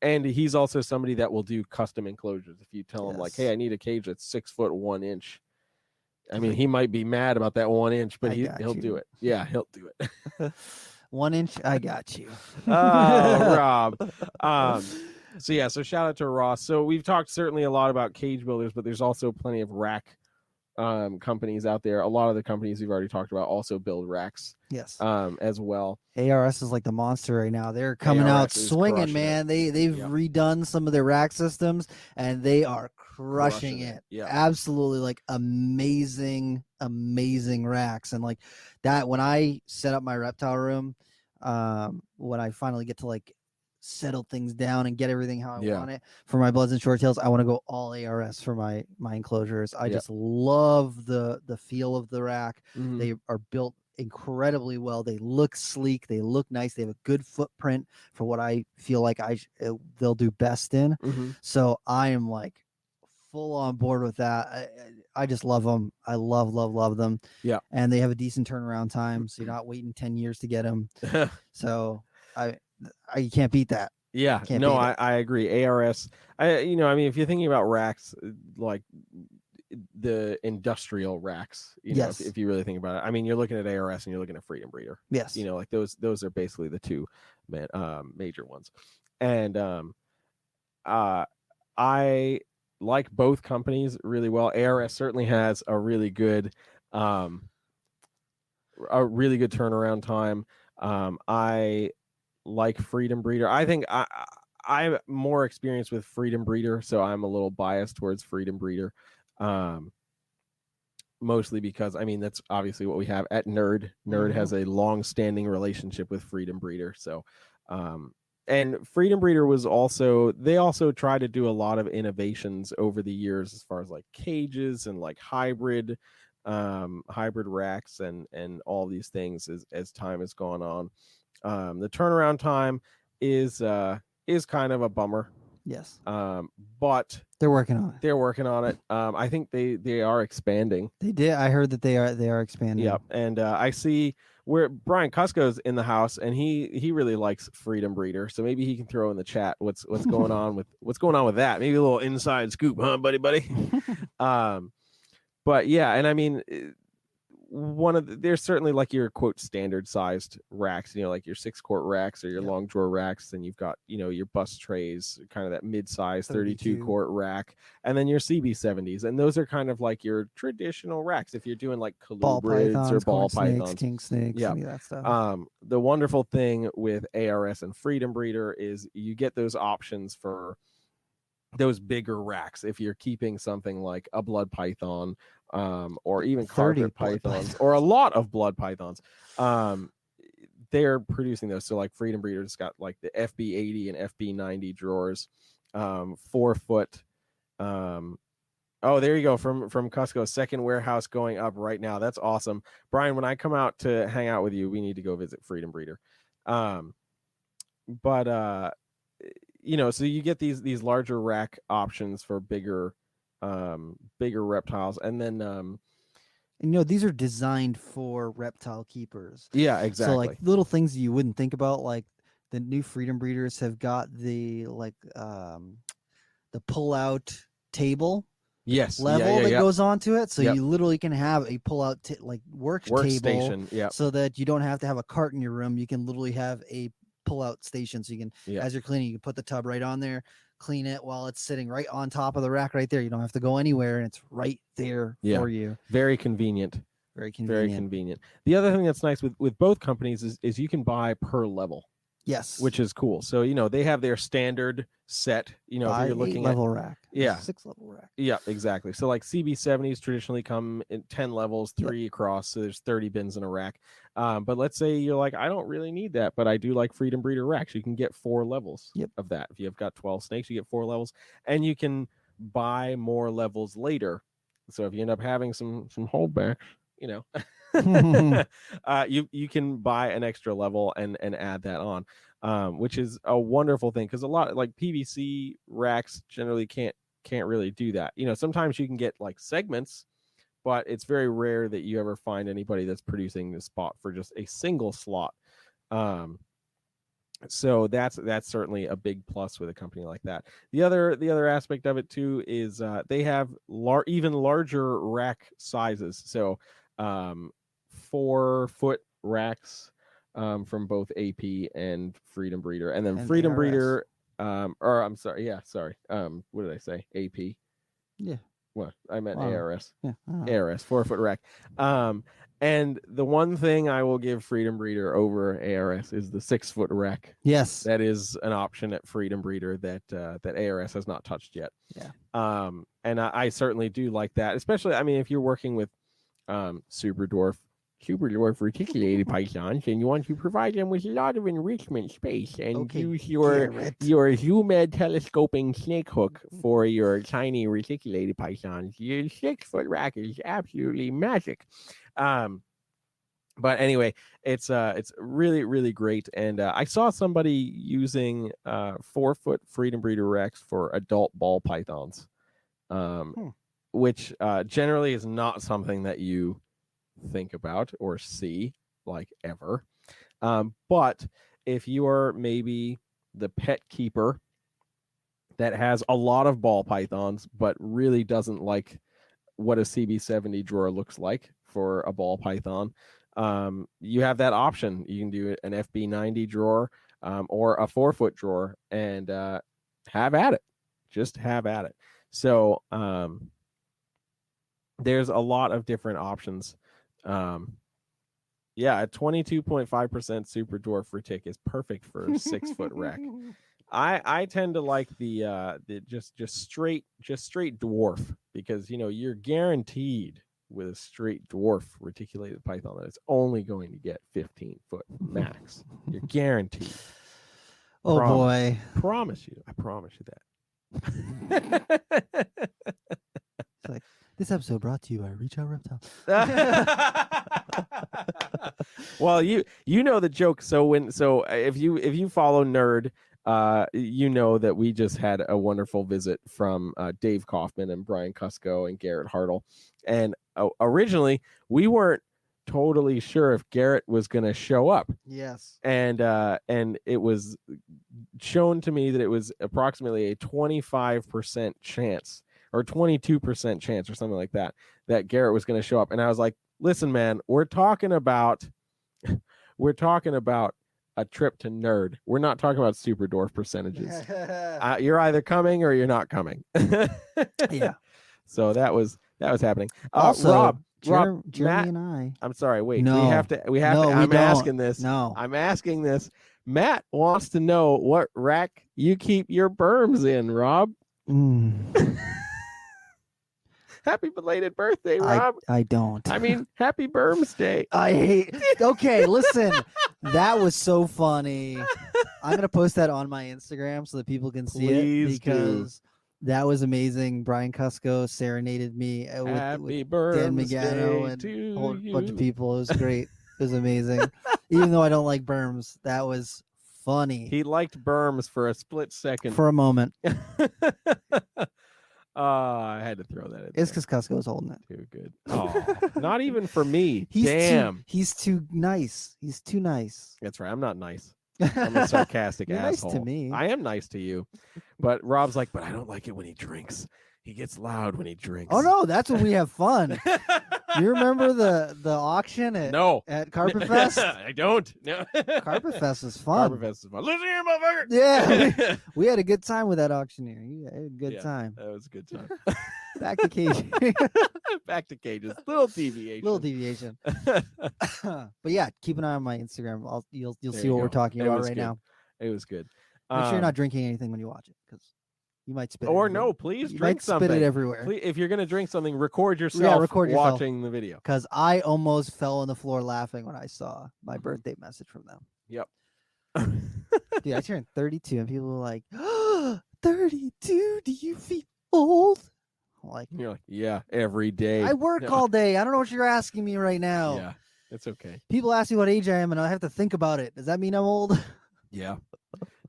And he's also somebody that will do custom enclosures. If you tell him like, hey, I need a cage that's 6 foot 1 inch. I mean, he might be mad about that 1 inch, but he'll do it. Yeah, he'll do it. 1 inch, I got you. Oh, Rob. So shout out to Ross. So we've talked certainly a lot about cage builders, but there's also plenty of rack companies out there. A lot of the companies we've already talked about also build racks. Yes. As well. ARS is like the monster right now. They're coming out swinging, man. They've redone some of their rack systems and they are crushing it. Yeah. Absolutely, like amazing racks. And like that, when I set up my reptile room, when I finally get to like settle things down and get everything how I want it for my Bloods and Short Tails, I want to go all ARS for my enclosures. I just love the feel of the rack. Mm-hmm. They are built incredibly well. They look sleek. They look nice. They have a good footprint for what I feel like they'll do best in. Mm-hmm. So I am like full on board with that. I just love them. I love them. Yeah. And they have a decent turnaround time, so you're not waiting 10 years to get them. So I can't beat that. Yeah. I agree. ARS. If you're thinking about racks, like the industrial racks, if you really think about it, I mean, you're looking at ARS and you're looking at Freedom Breeder. Yes. Like those are basically the two major ones. And I like both companies really well. ARS certainly has a really good turnaround time. I like Freedom Breeder. I think I'm more experienced with Freedom Breeder, so I'm a little biased towards Freedom Breeder. Mostly because that's obviously what we have at Nerd. Nerd has a long-standing relationship with Freedom Breeder. So, and Freedom Breeder they also try to do a lot of innovations over the years as far as like cages and like hybrid racks and all these things as time has gone on. The turnaround time is kind of a bummer. Yes. But they're working on it. I think they are expanding. They did. I heard that they are expanding. Yep. And I see where Brian Cusco's in the house, and he really likes Freedom Breeder. So maybe he can throw in the chat what's going on with that. Maybe a little inside scoop, huh, buddy? But yeah, and I mean, there's certainly like your quote standard sized racks, like your 6-quart racks or your long drawer racks. Then you've got, your bus trays, kind of that mid-size 32-quart rack, and then your CB70s. And those are kind of like your traditional racks. If you're doing like colubrids or ball pythons, king snakes, any of that stuff. The wonderful thing with ARS and Freedom Breeder is you get those options for those bigger racks. If you're keeping something like a blood python, or even carpet pythons, or a lot of blood pythons, they're producing those. So like Freedom Breeder's got like the FB80 and FB90 drawers, 4 foot. Oh, there you go. From Cusco, second warehouse going up right now. That's awesome. Brian, when I come out to hang out with you, we need to go visit Freedom Breeder. So you get these larger rack options for bigger reptiles, and then these are designed for reptile keepers. Yeah, exactly. So like little things you wouldn't think about, like the new Freedom Breeders have got the pull out table. Yes. level that yeah. goes onto it. So Yep. you literally can have a pull-out like work table, Workstation. Yeah. so that you don't have to have a cart in your room. You can literally have a pull-out station. So you can, Yeah. as you're cleaning, you can put the tub right on there, clean it while it's sitting right on top of the rack right there. You don't have to go anywhere, and it's right there Yeah. for you. Very convenient. Very convenient. Very convenient. The other thing that's nice with both companies is you can buy per level, Yes. which is cool. So, you know, they have their standard set, you know, if you're looking at level rack. Yeah. 6-level rack. Yeah, exactly. So like CB70s traditionally come in 10 levels, 3 across. So there's 30 bins in a rack. But let's say you're like, I don't really need that, but I do like Freedom Breeder racks. You can get 4 levels of that. If you've got 12 snakes, you get 4 levels, and you can buy more levels later. So if you end up having some holdbacks, you know, you can buy an extra level and add that on, which is a wonderful thing, because a lot like PVC racks generally can't really do that. You know, sometimes you can get like segments, but it's very rare that you ever find anybody that's producing the spot for just a single slot. So that's certainly a big plus with a company like that. The other aspect of it too is they have even larger rack sizes. So 4-foot racks from both AP and Freedom Breeder, and then Freedom ARS. Breeder. Or I'm sorry, what did I say? AP. Yeah. What I meant Wow. ARS. Yeah. ARS 4-foot rack. And the one thing I will give Freedom Breeder over ARS is the 6-foot rack. Yes. That is an option at Freedom Breeder that ARS has not touched yet. Yeah. And I certainly do like that, especially, I mean, if you're working with super dwarf reticulated pythons, and you want to provide them with a lot of enrichment space, and use your Zoomed telescoping snake hook for your tiny reticulated pythons, your 6-foot rack is absolutely magic. But anyway, it's really, really great. And I saw somebody using 4-foot Freedom Breeder racks for adult ball pythons, which generally is not something that you think about or see like ever. But if you are maybe the pet keeper that has a lot of ball pythons but really doesn't like what a CB70 drawer looks like for a ball python, you have that option. You can do an FB90 drawer or a 4-foot drawer, and have at it. Just have at it. So there's a lot of different options. Yeah, a 22.5% super dwarf retic is perfect for a 6-foot rack. I tend to like the just straight dwarf, because, you know, you're guaranteed with a straight dwarf reticulated python that it's only going to get 15 foot max. You're guaranteed. Oh boy. I promise you that. It's like, this episode brought to you by Reach Out Reptile. Well, you know the joke. So if you follow Nerd, you know that we just had a wonderful visit from Dave Kaufman and Brian Cusco and Garrett Hartle. And originally we weren't totally sure if Garrett was going to show up. Yes. And it was shown to me that it was approximately a 25% chance or 22% chance or something like that Garrett was going to show up. And I was like, listen, man, we're talking about a trip to Nerd. We're not talking about super dwarf percentages. You're either coming or you're not coming. Yeah. So that was happening. Also, Rob, Jeremy Matt, and I. I'm sorry. Wait, No. we have to. I'm asking this. No. I'm asking this. Matt wants to know what rack you keep your berms in, Rob. Happy belated birthday, Rob. I don't. I mean, happy Berms Day. I hate. Okay, listen. That was so funny. I'm going to post that on my Instagram so that people can see Please it, because that was amazing. Brian Cusco serenaded me with Happy Dan Berms Megano Day and to a whole bunch of you. people. It was great. It was amazing. Even though I don't like berms, that was funny. He liked berms for a split second. For a moment. I had to throw that in. It's because Cusco's holding it. Too good. Oh, not even for me. He's too nice. He's too nice. That's right. I'm not nice. I'm a sarcastic You're asshole. nice to me. I am nice to you. But Rob's like, but I don't like it when he drinks. He gets loud when he drinks. Oh no, that's when we have fun. You remember the auction at at Carpet Fest? I don't. No. Carpet Fest is fun. Carpet Fest is fun. Listen here, motherfucker. Yeah, we had a good time with that auctioneer. He had a good time. That was a good time. Back to cage. Back to cages. Little deviation. Little deviation. But yeah, keep an eye on my Instagram. You'll There see you what we're go. talking It about was right good. now. It was good. Make sure you're not drinking anything when you watch it, because you might spit. Or it no, please you drink might something. Spit it everywhere. Please, if you're gonna drink something, record yourself. Record yourself. Watching the video. Because I almost fell on the floor laughing when I saw my birthday message from them. Yep. Dude, I turned 32, and people were like, oh, 32? Do you feel old? I'm like, You're like, yeah, every day. I work all day. I don't know what you're asking me right now. Yeah, it's okay. People ask me what age I am, and I have to think about it. Does that mean I'm old? Yeah.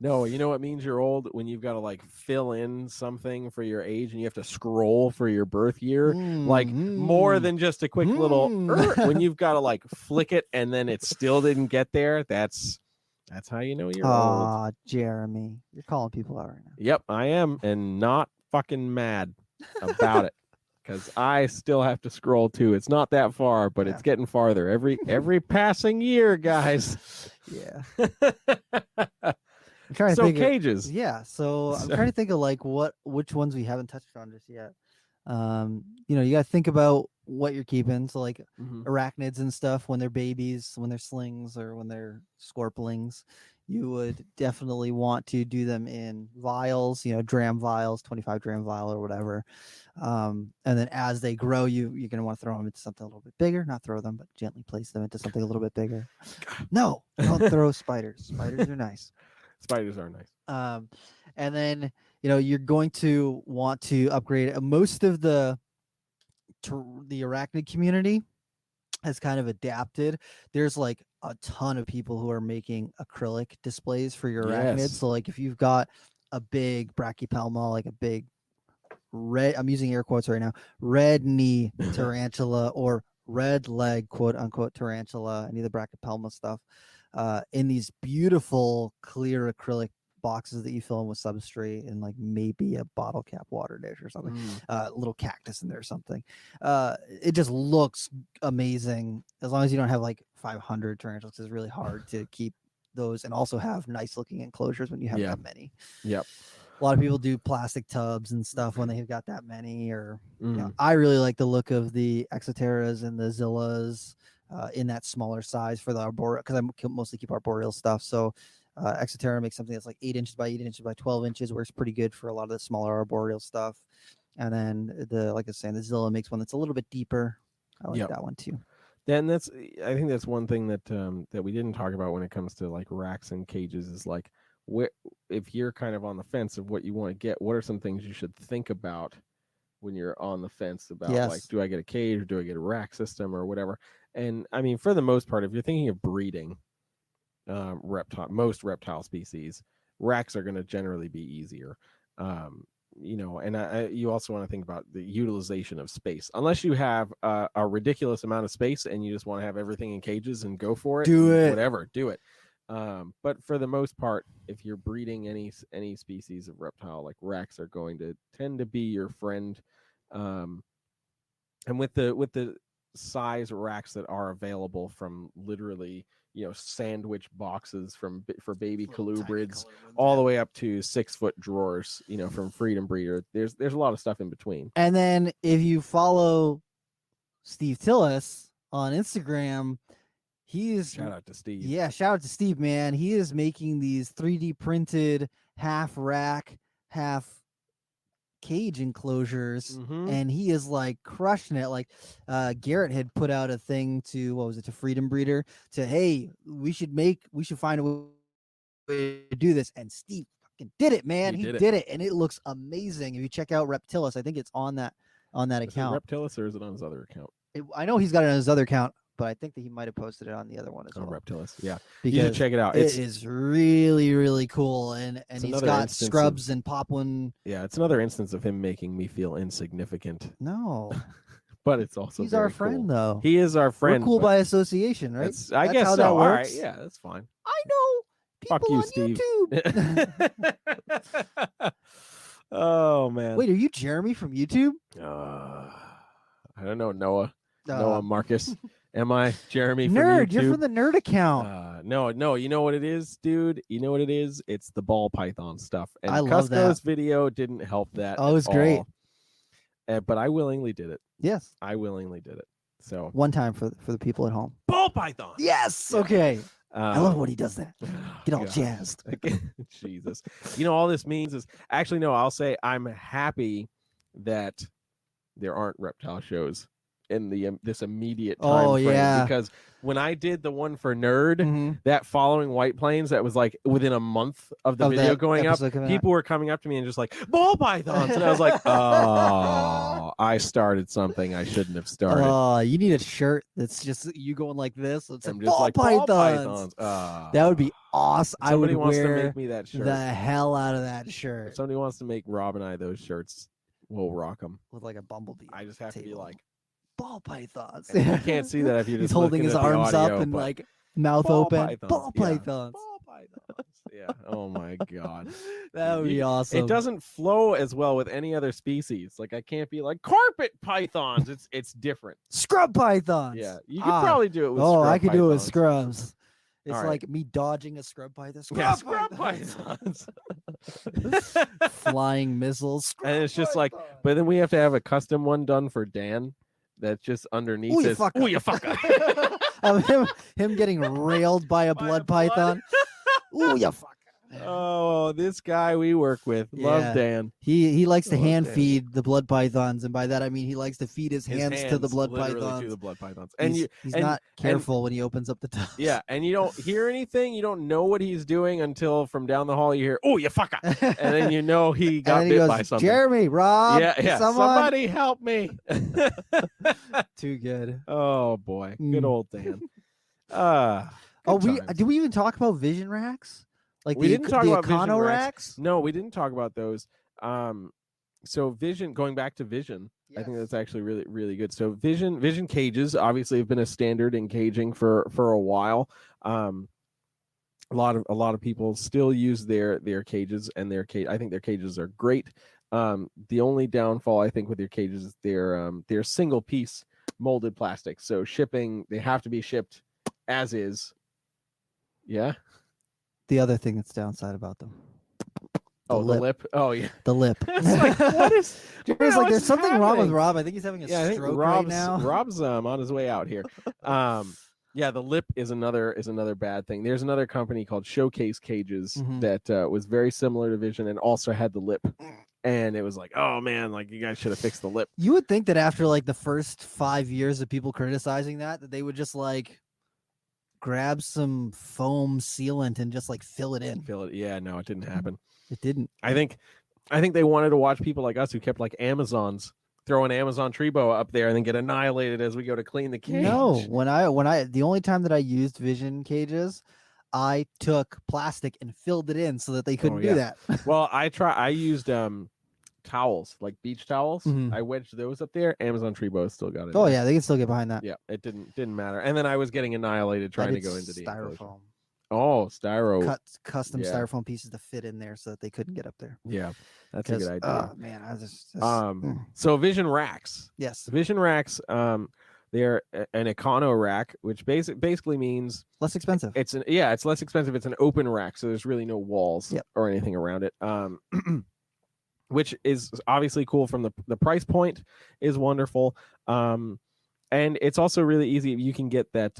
No, you know what means you're old? When you've got to like fill in something for your age and you have to scroll for your birth year. Like more than just a quick little when you've got to like flick it and then it still didn't get there. That's how you know you're old. Aw, Jeremy. You're calling people out right now. Yep, I am, and not fucking mad about it. Because I still have to scroll too. It's not that far, but it's getting farther every passing year, guys. Yeah. I'm trying to think cages. So I'm trying to think of like which ones we haven't touched on just yet. You got to think about what you're keeping. So like arachnids and stuff, when they're babies, when they're slings, or when they're scorpions, you would definitely want to do them in vials, dram vials, 25 dram vial or whatever. And then as they grow, you're going to want to throw them into something a little bit bigger, not throw them, but gently place them into something a little bit bigger. No, don't throw spiders. Spiders are nice. Spiders are nice. And then, you're going to want to upgrade most of the arachnid community has kind of adapted. There's like a ton of people who are making acrylic displays for your arachnids. So like if you've got a big brachypelma, like a big red, I'm using air quotes right now, red knee tarantula or red leg, quote unquote, tarantula, any of the brachypelma stuff, in these beautiful clear acrylic boxes that you fill in with substrate and like maybe a bottle cap water dish or something, a little cactus in there or something. It just looks amazing as long as you don't have like 500 tarantulas. It's really hard to keep those and also have nice looking enclosures when you have that many. Yep. A lot of people do plastic tubs and stuff when they've got that many. Or I really like the look of the Exoteras and the Zillas in that smaller size for the arboreal, because I mostly keep arboreal stuff. So Exotera makes something that's like 8 inches by 8 inches by 12 inches, works pretty good for a lot of the smaller arboreal stuff. And then like I was saying, the Zilla makes one that's a little bit deeper. I like that one too. Then I think that's one thing that that we didn't talk about when it comes to like racks and cages is like, if you're kind of on the fence of what you want to get, what are some things you should think about when you're on the fence about like, do I get a cage or do I get a rack system or whatever? And I mean, for the most part, if you're thinking of breeding most reptile species, racks are going to generally be easier. And you also want to think about the utilization of space. Unless you have a ridiculous amount of space and you just want to have everything in cages and go for it, do it. But for the most part, if you're breeding any species of reptile, like racks are going to tend to be your friend. And with the size racks that are available from literally, sandwich boxes for baby colubrids all the way up to 6-foot drawers, from Freedom Breeder, there's a lot of stuff in between. And then if you follow Steve Tillis on Instagram, shout out to Steve. Yeah, shout out to Steve, man. He is making these 3D printed half rack, half cage enclosures, and he is like crushing it. Like Garrett had put out a thing to Freedom Breeder to, hey, we should find a way to do this, and Steve fucking did it, man. He did it, and it looks amazing. If you check out Reptilis, I think it's on that account. Reptilis, or is it on his other account? I know he's got it on his other account, but I think that he might have posted it on the other one as well. Reptilis, yeah. Because you should check it out. It is really, really cool, and he's got scrubs and poplin. Yeah, it's another instance of him making me feel insignificant. No, but it's also he's our friend, though. He is our friend. We're cool by association, right? I guess how so. that works. All right, yeah, that's fine. I know people Fuck you, on Steve. YouTube. Oh man. Wait, are you Jeremy from YouTube? I don't know, Noah Uh, Marcus. Am I Jeremy from nerd, you're YouTube? from the nerd account. No. You know what it is, dude? You know what it is? It's the ball python stuff. And I love Cusco's that. video didn't help that. Oh, it was at great. all. But I willingly did it. Yes. I willingly did it. So One time for the people at home. ball python. Yes. Yeah. Okay. I love when he Um, does that. Get all God. jazzed. Jesus. You know, all this means is actually, no, I'll say I'm happy that there aren't reptile shows in the this immediate time Oh, frame, yeah. because when I did the one for Nerd, Mhm. that following White Plains, that was like within a month of the Of video that going up, episode coming out. people were coming up to me and just like, ball pythons, and I was like, oh, I started something I shouldn't have started. Oh, you need a shirt that's just you going like this. It's I'm like just ball like pythons. ball pythons. That would be awesome. I would Somebody wants to wear make me that shirt. the hell out of that If shirt somebody wants to make Rob and I those shirts, we'll rock them. with like a bumblebee. I just have to be table. like, ball pythons. and you can't see that if you're He's just holding looking his at the arms audio, up and but like mouth ball open. pythons, Ball yeah. pythons. Ball pythons. Yeah. Oh my god. That would be You- awesome. It doesn't flow as well with any other species. Like I can't be like carpet pythons. It's different. Scrub pythons. Yeah. You could probably do it with Oh, I scrub could do it with pythons. scrubs. It's All right. like me dodging a scrub python. Yeah, Scrub scrub pythons. pythons. Flying missiles. And it's Scrub just like, python. but then we have to have a custom one done for Dan that's just underneath Ooh, you says, fucker. "Ooh, you fucker." Of him getting railed by a By blood a blood. python. Ooh, you fucker. Oh, this guy we work with. Love Yeah. Dan. He likes to Oh, hand damn. feed the blood pythons, and by that I mean he likes to feed his hands to the blood literally pythons. to the blood pythons. And He's and- not careful when he opens up the tubs. yeah, and you don't hear anything. You don't know what he's doing until from down the hall you hear, "Oh, you fucker," and then you know he and got then bit he goes, by something. Jeremy, Rob, yeah. someone. Somebody help me. Too good. Oh boy, good Mm. old Dan. Oh, good times. did we even talk about vision racks? Like We didn't talk the about vision Econo racks. racks? No, we didn't talk about those. So Vision, going back to Vision, I think that's actually really, really good. So Vision cages obviously have been a standard in caging for a while. A lot of people still use their cages, and I think their cages are great. The only downfall I think with their cages is they're single piece molded plastic. So shipping, they have to be shipped as is. Yeah. The other thing that's downside about them. The lip. Oh yeah. The lip. It's like, what is? Jeremy's like, there's something wrong with happening? Rob. I think he's having a Yeah, I think stroke right now. Rob's on his way out here. Yeah, the lip is another bad thing. There's another company called Showcase Cages Mhm. that was very similar to Vision and also had the lip. And it was like, oh man, like you guys should have fixed the lip. You would think that after like the first 5 years of people criticizing that they would just like grab some foam sealant and just like fill it in. Feel it? Yeah, no, it didn't happen. It didn't. I think they wanted to watch people like us who kept like Amazons, throw an Amazon tree boa up there and then get annihilated as we go to clean the cage. No, when I the only time that I used vision cages, I took plastic and filled it in so that they couldn't yeah. do that. Well, I used towels, like beach towels. Mhm. I wedged those up there. Amazon tree boa still got it. Oh in. yeah, they can still get behind that. Yeah, it didn't matter. And then I was getting annihilated I trying to did go into the enclosure. styrofoam. Oh, styro. Cut custom Yeah. styrofoam pieces to fit in there so that they couldn't get up there. Yeah, that's a good idea. Oh man, I just So Vision racks. yes, Vision racks. They're an econo rack, which basically means less expensive. it's less expensive. It's an open rack, so there's really no walls Yep. or anything around it. Which is obviously cool from the price point is wonderful. And it's also really easy. You can get that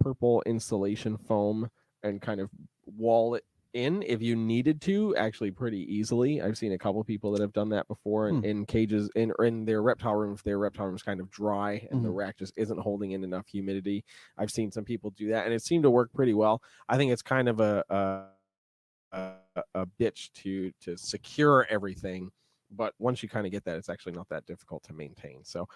purple insulation foam and kind of wall it in if you needed to, actually pretty easily. I've seen a couple people that have done that before in cages in their reptile room. If their reptile room is kind of dry and the rack just isn't holding in enough humidity, I've seen some people do that, and it seemed to work pretty well. I think it's kind of a bitch to secure everything, but once you kind of get that, it's actually not that difficult to maintain. So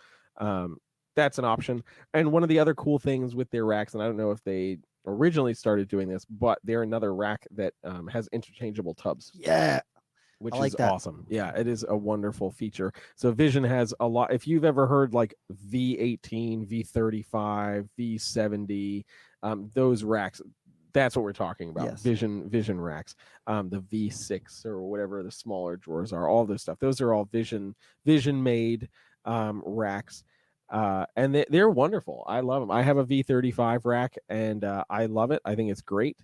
that's an option. And one of the other cool things with their racks, and I don't know if they originally started doing this, but they're another rack that has interchangeable tubs. Yeah, Which I like is that. awesome. Yeah, it is a wonderful feature. So Vision has a lot. If you've ever heard like V18, V35, V70, those racks, That's what we're talking about. Yes. Vision racks, the V6 or whatever the smaller drawers are, all this stuff. Those are all vision made racks, and they're wonderful. I love them. I have a V35 rack, and I love it. I think it's great.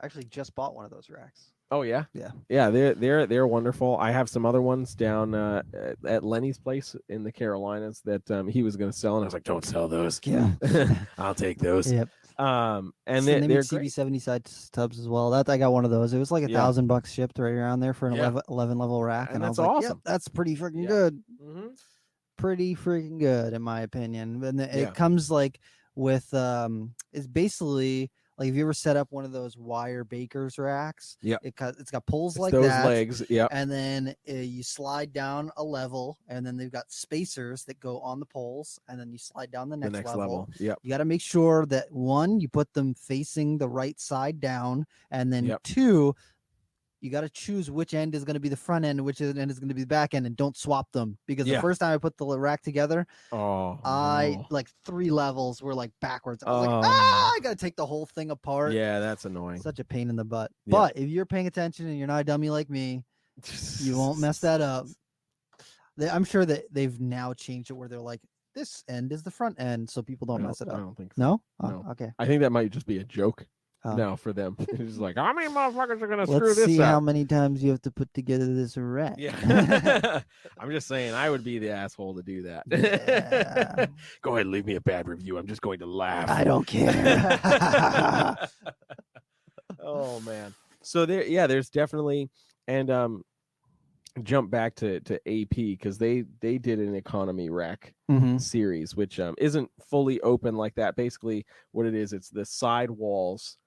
I actually just bought one of those racks. Oh yeah, Yeah. They're wonderful. I have some other ones down at Lenny's place in the Carolinas that he was going to sell, and I was like, "Don't sell those. Yeah. I'll take those." Yep. And So they're they make great. CB70 side tubs as well. That I got one of those. It was like $1,000 shipped right around there for an 11 level rack, And I that's was like, awesome. Yep, that's pretty freaking good. Mm-hmm. Pretty freaking good in my opinion. And Yeah. it comes like with it's basically like if you ever set up one of those wire baker's racks, it's got poles like those that, legs, and then you slide down a level, and then they've got spacers that go on the poles, and then you slide down the next level. Yep. You got to make sure that one, you put them facing the right side down, and then two, you got to choose which end is going to be the front end and which end is going to be the back end, and don't swap them, because the first time I put the rack together, like 3 levels were like backwards. I was like, I got to take the whole thing apart. Yeah, that's annoying. Such a pain in the butt. But if you're paying attention and you're not a dummy like me, you won't mess that up. I'm sure that they've now changed it where they're like, this end is the front end, so people don't mess it up. I don't think so. No? Oh, No. okay. I think that might just be a joke. No, for them. It's like, how many motherfuckers are gonna screw Let's this see up? how many times you have to put together this rack. Yeah. I'm just saying, I would be the asshole to do that. Yeah. Go ahead and leave me a bad review. I'm just going to laugh. I don't care. Oh man. So there's definitely, and jump back to AP, because they did an economy rack series, which isn't fully open like that. Basically what it is, it's the side walls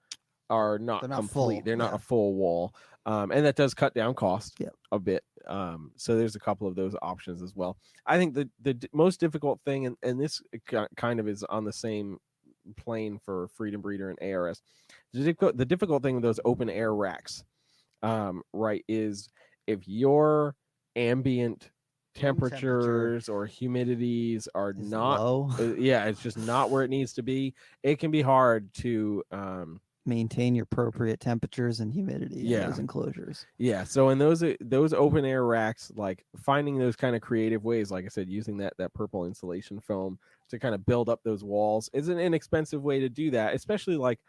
are not complete. Full. They're not a full wall, and that does cut down cost a bit. So there's a couple of those options as well. I think the most difficult thing, and this kind of is on the same plane for Freedom Breeder and ARS, the difficult thing with those open air racks, right, is if your ambient temperatures or humidities are not low. It's just not where it needs to be. It can be hard to maintain your appropriate temperatures and humidity in those enclosures. Yeah. So in those open air racks, like finding those kind of creative ways, like I said, using that purple insulation foam to kind of build up those walls is an inexpensive way to do that, especially like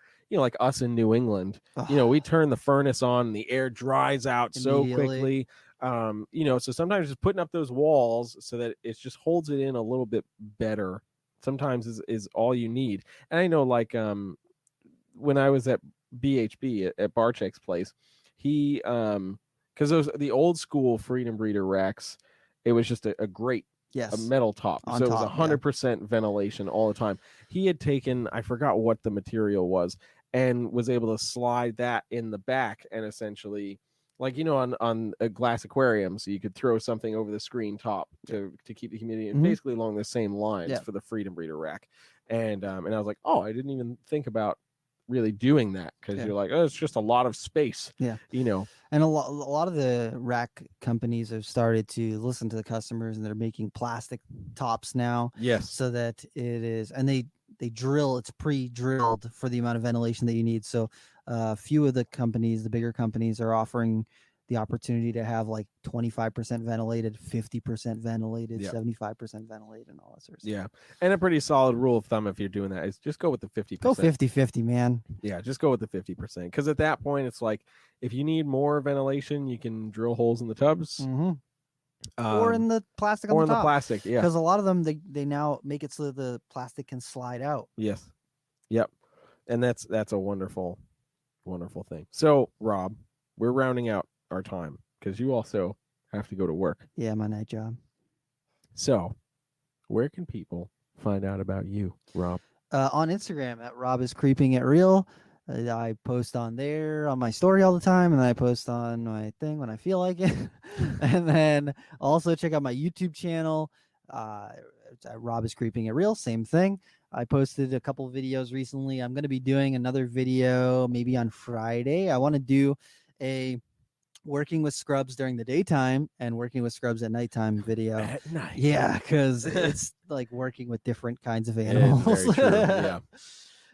us in New England. We turn the furnace on and the air dries out so quickly. So sometimes just putting up those walls so that it just holds it in a little bit better sometimes is all you need. And I know, like, when I was at BHB at Barczyk's place, he because those the old school Freedom Breeder racks, it was just a great a metal top, so it was 100% ventilation all the time. He had taken, I forgot what the material was, and was able to slide that in the back, and essentially, like, on a glass aquarium, so you could throw something over the screen top to keep the humidity, and basically along the same lines for the Freedom Breeder rack. And I was like, oh, I didn't even think about really doing that, because you're like, oh, it's just a lot of space. And a lot of the rack companies have started to listen to the customers, and they're making plastic tops now, so that it is, and they drill, it's pre-drilled for the amount of ventilation that you need. So a few of the companies, the bigger companies, are offering the opportunity to have like 25% ventilated, 50% ventilated, 75% ventilated, and all that sort of stuff. Yeah. And a pretty solid rule of thumb, if you're doing that, is just go with the 50%. Go 50-50, man. Yeah, just go with the 50%. Because at that point, it's like, if you need more ventilation, you can drill holes in the tubs. Or in the plastic on or the top. In the plastic, yeah. Because a lot of them, they now make it so that the plastic can slide out. Yes. Yep. And that's a wonderful, wonderful thing. So, Rob, we're rounding out our time, because you also have to go to work. Yeah, my night job. So, where can people find out about you, Rob? On Instagram at Rob is creeping it real. I post on there on my story all the time, and then I post on my thing when I feel like it. And then also check out my YouTube channel. Rob is creeping it real. Same thing. I posted a couple videos recently. I'm going to be doing another video maybe on Friday. I want to do a working with scrubs during the daytime and working with scrubs at nighttime video. At night. Yeah, because it's like working with different kinds of animals. Very true. Yeah.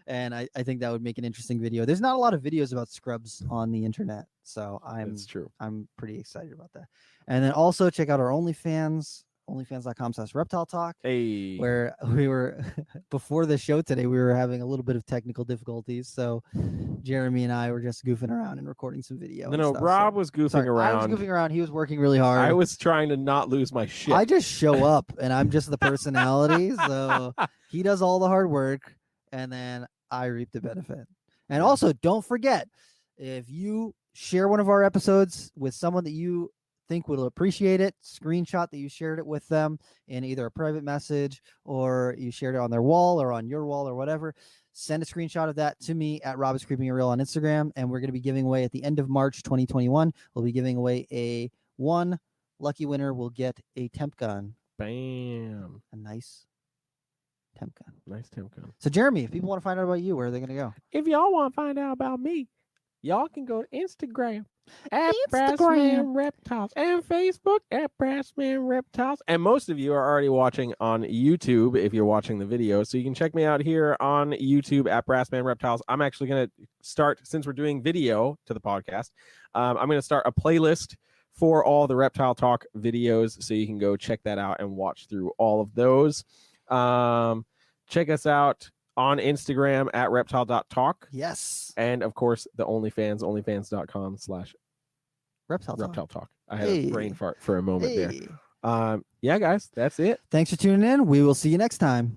And I think that would make an interesting video. There's not a lot of videos about scrubs on the internet, so That's true. I'm pretty excited about that. And then also check out our OnlyFans, onlyfans.com/reptile talk, Hey, where we were before the show today, we were having a little bit of technical difficulties. So Jeremy and I were just goofing around and recording some video. no, Rob was goofing Sorry, around. I was goofing around. He was working really hard. I was trying to not lose my shit. I just show up and I'm just the personality. So he does all the hard work and then I reap the benefit. And also don't forget, if you share one of our episodes with someone that you think will appreciate it, screenshot that you shared it with them in either a private message or you shared it on their wall or on your wall or whatever, send a screenshot of that to me at Rob is Creeping It Real on Instagram. And we're going to be giving away at the end of March 2021, we'll be giving away one lucky winner will get a temp gun. Bam. A nice temp gun. Nice temp gun. So Jeremy, if people want to find out about you, where are they going to go? If y'all want to find out about me, y'all can go to Instagram at Brassman Reptiles and Facebook at Brassman Reptiles. And most of you are already watching on YouTube if you're watching the video. So you can check me out here on YouTube at Brassman Reptiles. I'm actually going to start, since we're doing video to the podcast, I'm going to start a playlist for all the Reptile Talk videos. So you can go check that out and watch through all of those. Check us out on Instagram at reptile.talk. Yes. And of course, the OnlyFans, onlyfans.com/reptile talk. I had a brain fart for a moment there. Yeah, guys, that's it. Thanks for tuning in. We will see you next time.